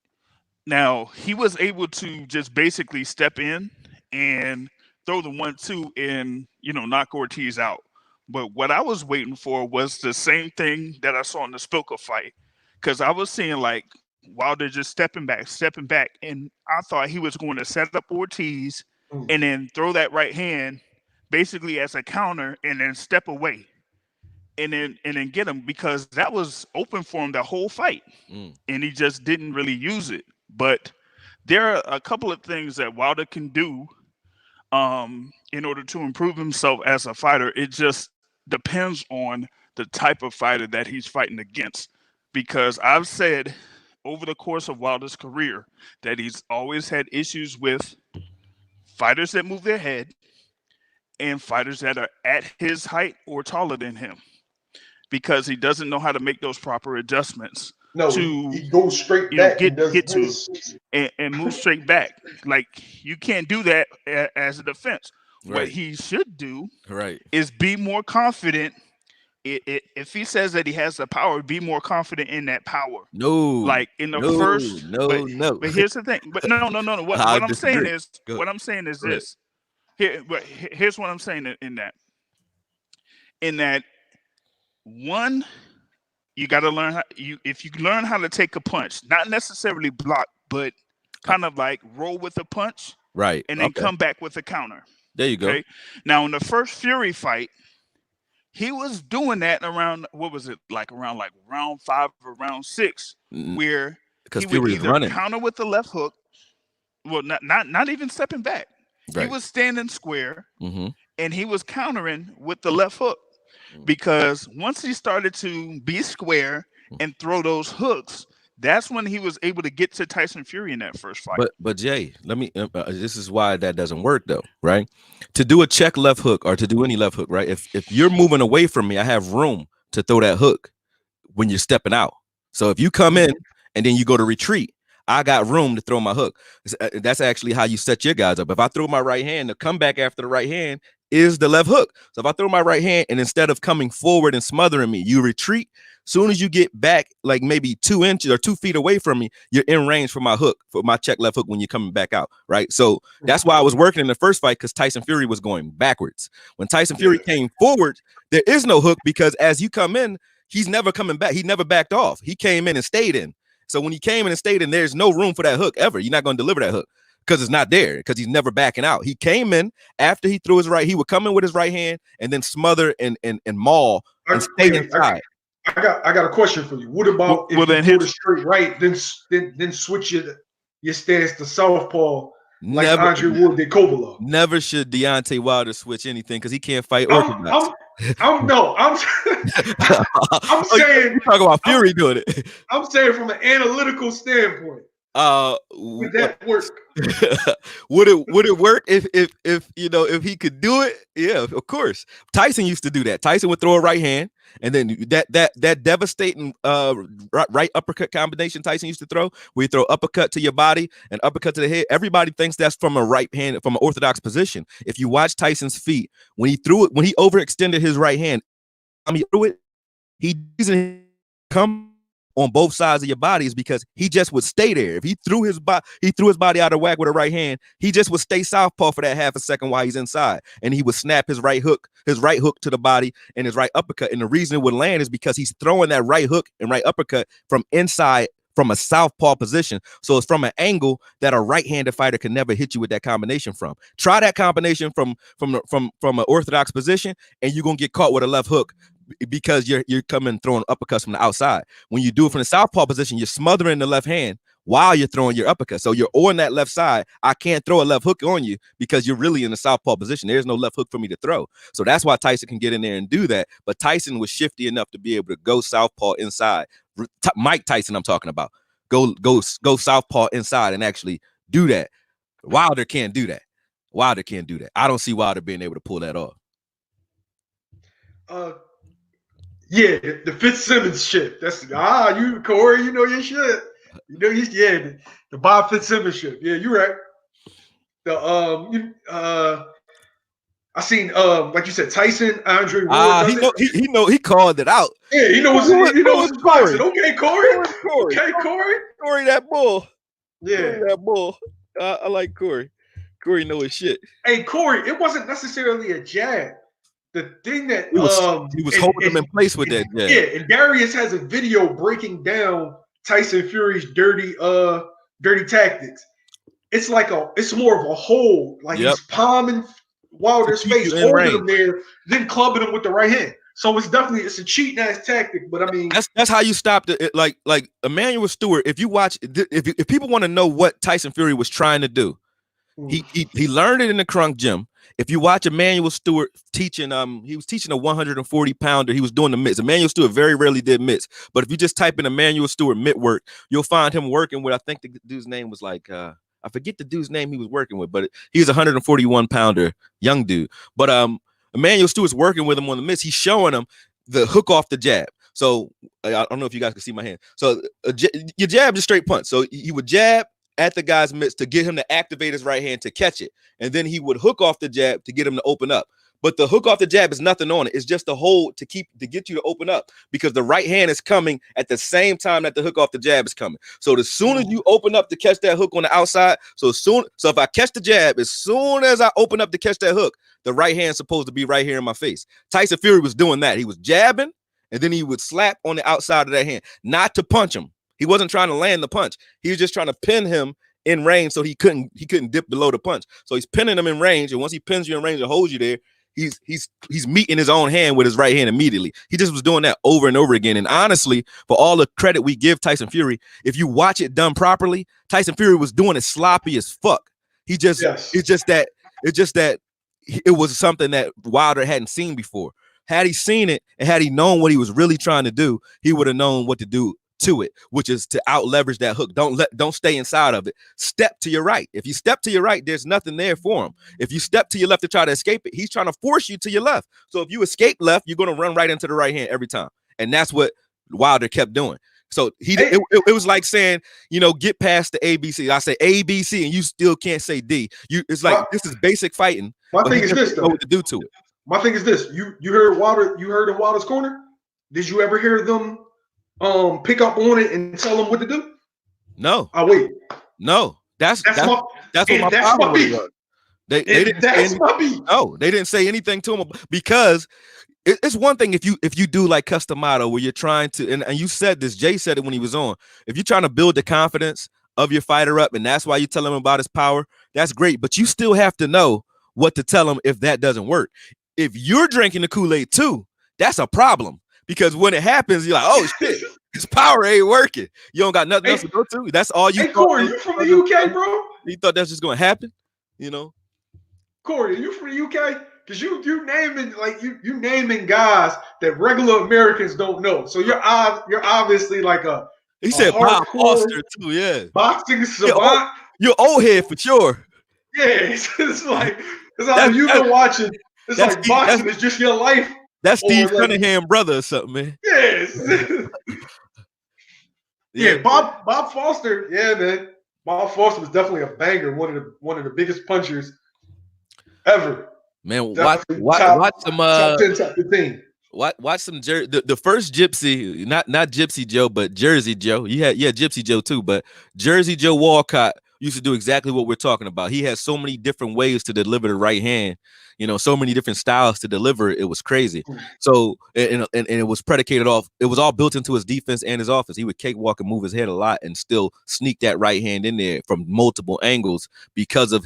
Speaker 3: Now, he was able to just basically step in and throw the 1-2 and, knock Ortiz out. But what I was waiting for was the same thing that I saw in the Spilka fight. Because I was seeing like Wilder just stepping back. And I thought he was going to set up Ortiz and then throw that right hand basically as a counter and then step away and then get him, because that was open for him the whole fight. And he just didn't really use it. But there are a couple of things that Wilder can do in order to improve himself as a fighter. It just depends on the type of fighter that he's fighting against. Because I've said over the course of Wilder's career that he's always had issues with fighters that move their head and fighters that are at his height or taller than him, because he doesn't know how to make those proper adjustments.
Speaker 1: He goes straight back
Speaker 3: get to and move straight back. Like, you can't do that as a defense. Right. What he should do is be more confident if he says that he has the power, be more confident in that power.
Speaker 2: No,
Speaker 3: Like in the
Speaker 2: no,
Speaker 3: first,
Speaker 2: no, no.
Speaker 3: but here's the thing. But no.
Speaker 2: I
Speaker 3: What I'm saying
Speaker 2: disagree.
Speaker 3: is,
Speaker 2: Go
Speaker 3: what I'm saying is
Speaker 2: go ahead.
Speaker 3: this. Here's what I'm saying in that one, you got to learn how if you learn how to take a punch, not necessarily block, but kind of like roll with a punch
Speaker 2: Right.
Speaker 3: and then
Speaker 2: Okay.
Speaker 3: come back with a counter.
Speaker 2: There you go.
Speaker 3: Okay. Now in the first Fury fight, he was doing that around what was it like around like round 5 or round 6, where
Speaker 2: Because
Speaker 3: he would
Speaker 2: Fury was
Speaker 3: either
Speaker 2: running.
Speaker 3: counter with the left hook, well, not even stepping back.
Speaker 2: Right.
Speaker 3: He was standing square,
Speaker 2: Mm-hmm.
Speaker 3: and he was countering with the left hook, because once he started to be square and throw those hooks, that's when he was able to get to Tyson Fury in that first fight.
Speaker 2: But Jay, let me. This is why that doesn't work though, right? To do a check left hook or to do any left hook, right? If you're moving away from me, I have room to throw that hook when you're stepping out. So if you come in and then you go to retreat, I got room to throw my hook. That's actually how you set your guys up. If I throw my right hand, the comeback after the right hand is the left hook. So if I throw my right hand and instead of coming forward and smothering me, you retreat. Soon as you get back, like maybe 2 inches or 2 feet away from me, you're in range for my hook, for my check left hook when you're coming back out, right? So that's why I was working in the first fight, because Tyson Fury was going backwards. When Tyson Fury came forward, there is no hook, because as you come in, he's never coming back. He never backed off. He came in and stayed in. So when he came in and stayed in, there's no room for that hook ever. You're not going to deliver that hook because it's not there, because he's never backing out. He came in after he threw his right. He would come in with his right hand and then smother and maul and stay inside.
Speaker 1: I got a question for you. What about if you throw the straight right, then switch your stance to southpaw like Andre Ward did Kovalev?
Speaker 2: Never should Deontay Wilder switch anything, because he can't fight orthodox.
Speaker 1: I'm saying
Speaker 2: you talk about Fury doing it.
Speaker 1: I'm saying from an analytical standpoint. Would that work?
Speaker 2: would it work if if he could do it? Yeah, of course. Tyson used to do that. Tyson would throw a right hand, and then that devastating right uppercut combination Tyson used to throw, where you throw uppercut to your body and uppercut to the head. Everybody thinks that's from a right hand, from an orthodox position. If you watch Tyson's feet, when he threw it, when he overextended his right hand, he threw it, he didn't come on both sides of your body, is because he just would stay there. If he threw his body out of whack with a right hand, he just would stay southpaw for that half a second while he's inside, and he would snap his right hook to the body and his right uppercut. And the reason it would land is because he's throwing that right hook and right uppercut from inside, from a southpaw position. So it's from an angle that a right-handed fighter can never hit you with that combination from. Try that combination from an orthodox position, and you're gonna get caught with a left hook, because you're coming throwing uppercuts from the outside. When you do it from the southpaw position, you're smothering the left hand while you're throwing your uppercut. So you're on that left side. I can't throw a left hook on you because you're really in the southpaw position. There's no left hook for me to throw. So that's why Tyson can get in there and do that. But Tyson was shifty enough to be able to go southpaw inside. Mike Tyson, I'm talking about. Go southpaw inside and actually do that. Wilder can't do that. I don't see Wilder being able to pull that off.
Speaker 1: Yeah, the Fitzsimmons shit. That's you, Corey. You know your shit. You know the Bob Fitzsimmons shit. Yeah, you're right. I seen like you said, Tyson, Andre Ward.
Speaker 2: He called it out.
Speaker 1: Yeah, he knows his boxing. Okay, Corey. Okay, Corey.
Speaker 2: Corey, that bull.
Speaker 1: Yeah,
Speaker 2: Corey, that bull. I like Corey. Corey know his shit.
Speaker 1: Hey, Corey, it wasn't necessarily a jab. The thing that
Speaker 2: he was holding him in place with that.
Speaker 1: Yeah, and Darius has a video breaking down Tyson Fury's dirty tactics. It's more of a hold, like he's palming Wilder's face, holding him there, then clubbing him with the right hand. So it's a cheating ass tactic. But I mean,
Speaker 2: that's how you stopped it. Like Emmanuel Stewart. If you watch, if people want to know what Tyson Fury was trying to do, he learned it in the Crunk gym. If you watch Emmanuel Stewart teaching, he was teaching a 140 pounder. He was doing the mitts. Emmanuel Stewart very rarely did mitts, but if you just type in Emmanuel Stewart mitt work, you'll find him working with, I think the dude's name was like, I forget the dude's name he was working with, but he's a 141 pounder, young dude. But Emmanuel Stewart's working with him on the mitts. He's showing him the hook off the jab. So I don't know if you guys can see my hand. So your jab is straight punch. So he would jab at the guy's mitts to get him to activate his right hand to catch it. And then he would hook off the jab to get him to open up. But the hook off the jab is nothing on it. It's just a hold to get you to open up because the right hand is coming at the same time that the hook off the jab is coming. So as soon as you open up to catch that hook on the outside, so if I catch the jab, as soon as I open up to catch that hook, the right hand's supposed to be right here in my face. Tyson Fury was doing that. He was jabbing, and then he would slap on the outside of that hand, not to punch him. He wasn't trying to land the punch. He was just trying to pin him in range so he couldn't dip below the punch. So he's pinning him in range, and once he pins you in range and holds you there, he's meeting his own hand with his right hand immediately. He just was doing that over and over again. And honestly, for all the credit we give Tyson Fury, if you watch it done properly, Tyson Fury was doing it sloppy as fuck. It's just that it was something that Wilder hadn't seen before. Had he seen it and had he known what he was really trying to do, he would have known what to do to it, which is to out leverage that hook. Don't stay inside of it. Step to your right. If you step to your right, there's nothing there for him. If you step to your left to try to escape it, he's trying to force you to your left. So if you escape left, you're going to run right into the right hand every time. And that's what Wilder kept doing. So it was like saying, get past the ABC. I say ABC and you still can't say D. It's like this is basic fighting.
Speaker 1: My thing is this, though.
Speaker 2: Know what to do to it.
Speaker 1: My thing is this. You heard Wilder. You heard in Wilder's corner. Did you ever hear them pick up on it and tell them what to do?
Speaker 2: No.
Speaker 1: Oh wait.
Speaker 2: No. That's what my problem was. They didn't say anything. No, they didn't say anything to him because it's one thing if you do like Customado where you're trying to and you said this, Jay said it when he was on. If you're trying to build the confidence of your fighter up and that's why you tell him about his power, that's great. But you still have to know what to tell him if that doesn't work. If you're drinking the Kool-Aid too, that's a problem. Because when it happens, you're like, oh shit, his power ain't working. You don't got nothing else to go to. That's all you.
Speaker 1: Hey, Corey, you from the UK, bro?
Speaker 2: You thought that's just gonna happen,
Speaker 1: Corey, are you from the UK? Because you naming you naming guys that regular Americans don't know. So you're obviously like a.
Speaker 2: He said Bob Foster too, yeah.
Speaker 1: Boxing savant.
Speaker 2: You're old head for sure.
Speaker 1: Yeah, it's like you've been watching. It's like boxing is just your life.
Speaker 2: That's Steve Cunningham brother or something, man.
Speaker 1: Yes. yeah, Bob Foster. Yeah, man. Bob Foster was definitely a banger. One of the biggest punchers ever.
Speaker 2: Man, watch some
Speaker 1: top 10, top 15.
Speaker 2: Watch some the first Gypsy, not Gypsy Joe, but Jersey Joe. You had Gypsy Joe too, but Jersey Joe Walcott used to do exactly what we're talking about. He has so many different ways to deliver the right hand, so many different styles to deliver it. It was crazy. So and it was predicated off. It was all built into his defense and his offense. He would cakewalk and move his head a lot and still sneak that right hand in there from multiple angles because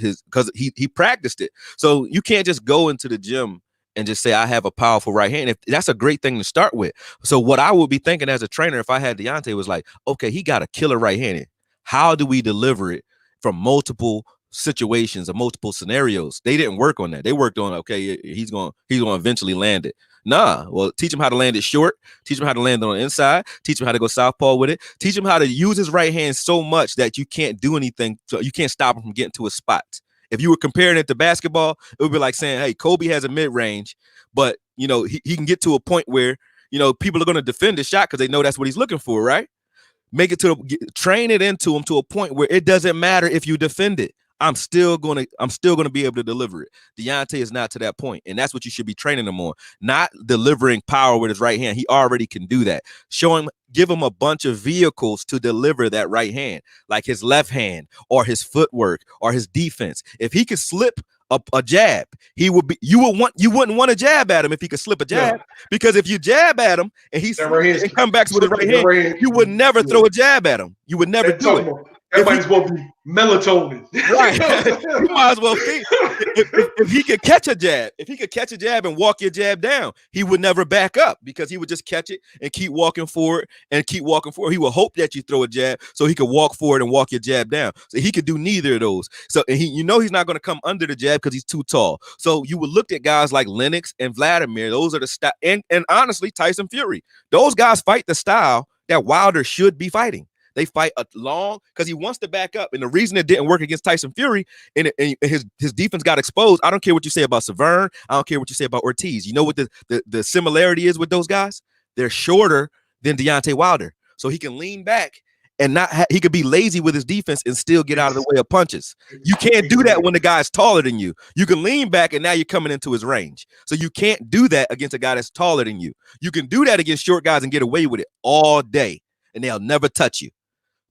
Speaker 2: he practiced it. So you can't just go into the gym and just say, I have a powerful right hand. If that's a great thing to start with. So what I would be thinking as a trainer, if I had Deontay, was like, okay, he got a killer right hand. How do we deliver it from multiple situations or multiple scenarios? They didn't work on that. They worked on, okay, he's going to eventually land it. Nah, well, teach him how to land it short. Teach him how to land it on the inside. Teach him how to go southpaw with it. Teach him how to use his right hand so much that you can't do anything. So you can't stop him from getting to a spot. If you were comparing it to basketball, it would be like saying, hey, Kobe has a mid-range, but, he can get to a point where, people are going to defend the shot because they know that's what he's looking for, right? Train it into him to a point where it doesn't matter if you defend it. I'm still gonna be able to deliver it. Deontay is not to that point, and that's what you should be training him on. Not delivering power with his right hand. He already can do that. Give him a bunch of vehicles to deliver that right hand, like his left hand or his footwork or his defense. If he could slip a jab, you wouldn't want to jab at him if he could slip a jab, because if you jab at him and and come back with his right hand, you would never throw a jab at him. You would never do it.
Speaker 1: Everybody's supposed to be melatonin.
Speaker 2: Right. You might as well think. If he could catch a jab, and walk your jab down, he would never back up because he would just catch it and keep walking forward and keep walking forward. He would hope that you throw a jab so he could walk forward and walk your jab down. So he could do neither of those. So he's not going to come under the jab because he's too tall. So you would look at guys like Lennox and Vladimir. Those are the style, and honestly, Tyson Fury. Those guys fight the style that Wilder should be fighting. They fight a long because he wants to back up. And the reason it didn't work against Tyson Fury and his defense got exposed. I don't care what you say about Severn. I don't care what you say about Ortiz. You know what the similarity is with those guys? They're shorter than Deontay Wilder. So he can lean back and he could be lazy with his defense and still get out of the way of punches. You can't do that when the guy's taller than you. You can lean back and now you're coming into his range. So you can't do that against a guy that's taller than you. You can do that against short guys and get away with it all day, and they'll never touch you.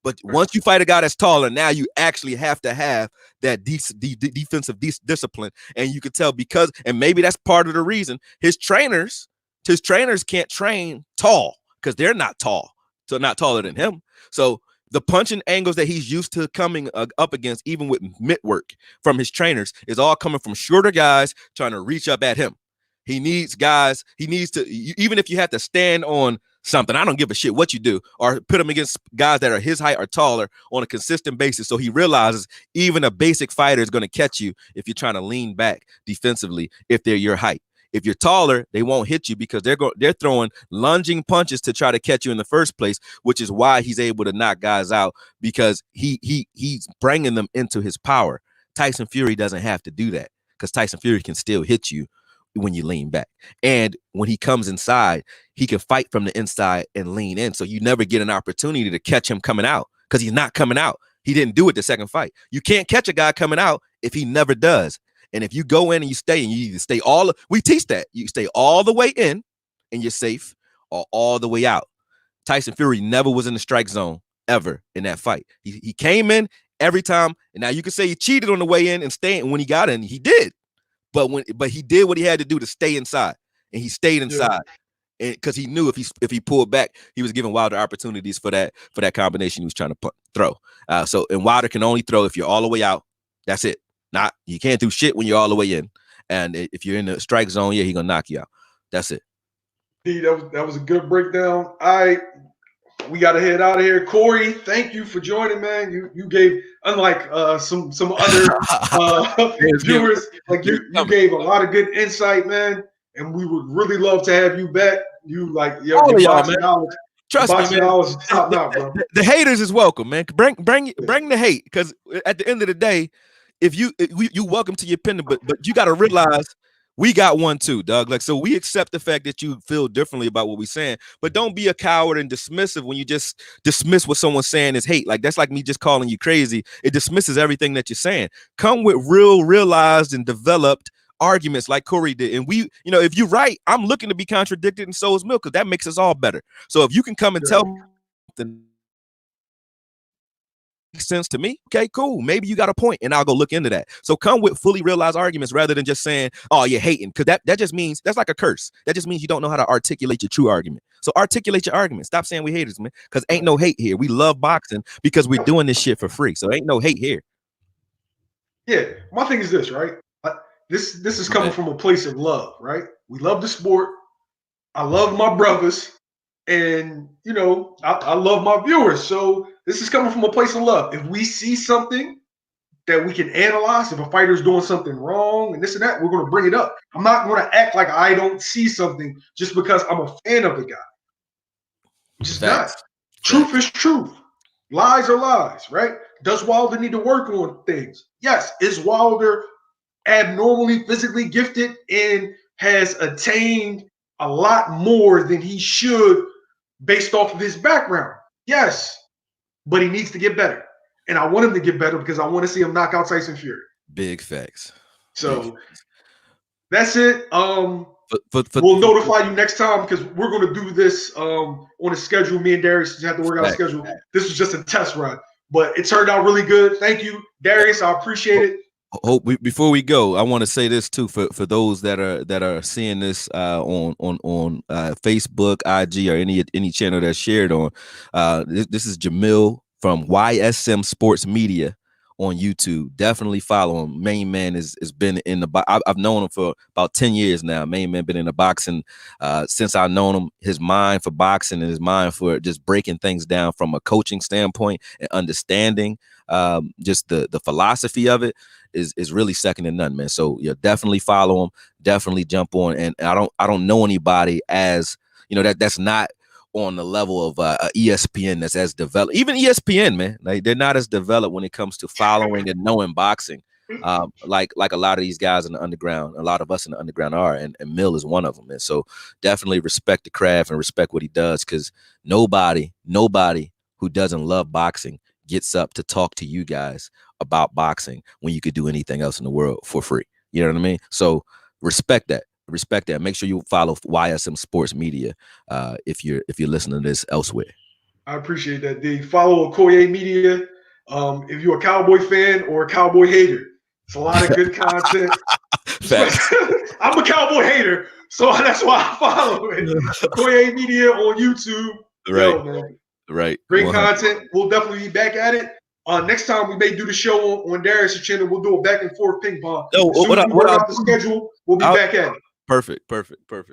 Speaker 2: But once you fight a guy that's taller, now you actually have to have that defensive discipline. And you can tell because, and maybe that's part of the reason his trainers can't train tall because they're not tall, so not taller than him. So the punching angles that he's used to coming up against, even with mitt work from his trainers, is all coming from shorter guys trying to reach up at him. He needs guys. He needs to, even if you have to stand on something, I don't give a shit what you do, or put him against guys that are his height or taller on a consistent basis. So he realizes even a basic fighter is going to catch you if you're trying to lean back defensively if they're your height. If you're taller, they won't hit you because they're throwing lunging punches to try to catch you in the first place, which is why he's able to knock guys out because he's bringing them into his power. Tyson Fury doesn't have to do that because Tyson Fury can still hit you when you lean back. And when he comes inside, he can fight from the inside and lean in. So you never get an opportunity to catch him coming out because he's not coming out. He didn't do it the second fight. You can't catch a guy coming out if he never does. And if you go in and you stay, and you either stay we teach that. You stay all the way in and you're safe, or all the way out. Tyson Fury never was in the strike zone ever in that fight. He came in every time. And now you can say he cheated on the way in and staying when he got in. He did. But he did what he had to do to stay inside, and he stayed inside, and because he knew if he pulled back, he was giving Wilder opportunities for that combination he was trying to throw. And Wilder can only throw if you're all the way out. That's it. You can't do shit when you're all the way in, and if you're in the strike zone, he's gonna knock you out. That's it.
Speaker 1: That was a good breakdown. We got to head out of here. Corey, thank you for joining, man. You gave, unlike some other viewers, like you gave a lot of good insight, man. And we would really love to have you back. You your boxing knowledge.
Speaker 2: Trust me, man.
Speaker 1: Top notch, bro.
Speaker 2: The haters is welcome, man. Bring the hate, because at the end of the day, if you welcome to your opinion, but you got to realize we got one too, Doug. So we accept the fact that you feel differently about what we're saying, but don't be a coward and dismissive when you just dismiss what someone's saying is hate. That's like me just calling you crazy. It dismisses everything that you're saying. Come with realized and developed arguments like Corey did. And we, if you're right, I'm looking to be contradicted, and so is Milk, because that makes us all better. So if you can come and tell me something makes sense to me, okay, cool. Maybe you got a point, and I'll go look into that. So come with fully realized arguments rather than just saying, oh, you're hating, because that just means that's like a curse. That just means you don't know how to articulate your true argument. So articulate your argument. Stop saying we haters, man, because ain't no hate here. We love boxing because we're doing this shit for free. So ain't no hate here.
Speaker 1: Yeah, my thing is this, right? This is coming from a place of love, right? We love the sport. I love my brothers. And, I love my viewers. So this is coming from a place of love. If we see something that we can analyze, if a fighter's doing something wrong and this and that, we're going to bring it up. I'm not going to act like I don't see something just because I'm a fan of the guy. Just not. Truth is truth. Lies are lies, right? Does Wilder need to work on things? Yes. Is Wilder abnormally physically gifted and has attained a lot more than he should based off of his background? Yes, but he needs to get better. And I want him to get better because I want to see him knock out Tyson Fury.
Speaker 2: Big facts.
Speaker 1: So that's it. We'll notify you next time because we're going to do this on a schedule. Me and Darius have to work out a schedule. This was just a test run, but it turned out really good. Thank you, Darius. I appreciate it.
Speaker 2: Before we go, I want to say this too for those that are seeing this on Facebook, IG, or any channel that's shared on. This is Jamil from YSM Sports Media on YouTube. Definitely follow him. Main Man has been in the I've known him for about 10 years now. Main Man been in the boxing since I've known him. His mind for boxing and his mind for just breaking things down from a coaching standpoint and understanding just the philosophy of it is really second to none, man. So definitely follow him. Definitely jump on. And I don't know anybody as that's not on the level of ESPN that's as developed. Even ESPN, man, they're not as developed when it comes to following and knowing boxing. Like a lot of these guys in the underground, a lot of us in the underground are, and Mill is one of them. And so definitely respect the craft and respect what he does, because nobody who doesn't love boxing gets up to talk to you guys about boxing when you could do anything else in the world for free. You know what I mean? So respect that. Respect that. Make sure you follow YSM Sports Media if you're listening to this elsewhere.
Speaker 1: I appreciate that, D. Follow Okoye Media. If you're a Cowboy fan or a Cowboy hater, it's a lot of good content. I'm a Cowboy hater, so that's why I follow it. Okoye Media on YouTube.
Speaker 2: Right.
Speaker 1: Yo, man.
Speaker 2: Right.
Speaker 1: Great content. We'll definitely be back at it. Next time we may do the show on Darius' channel. We'll do a back and forth ping pong. As soon as we work out the schedule, we'll be back at it.
Speaker 2: Perfect.
Speaker 1: All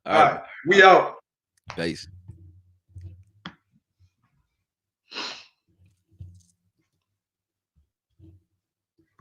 Speaker 1: right. We out.
Speaker 2: Peace.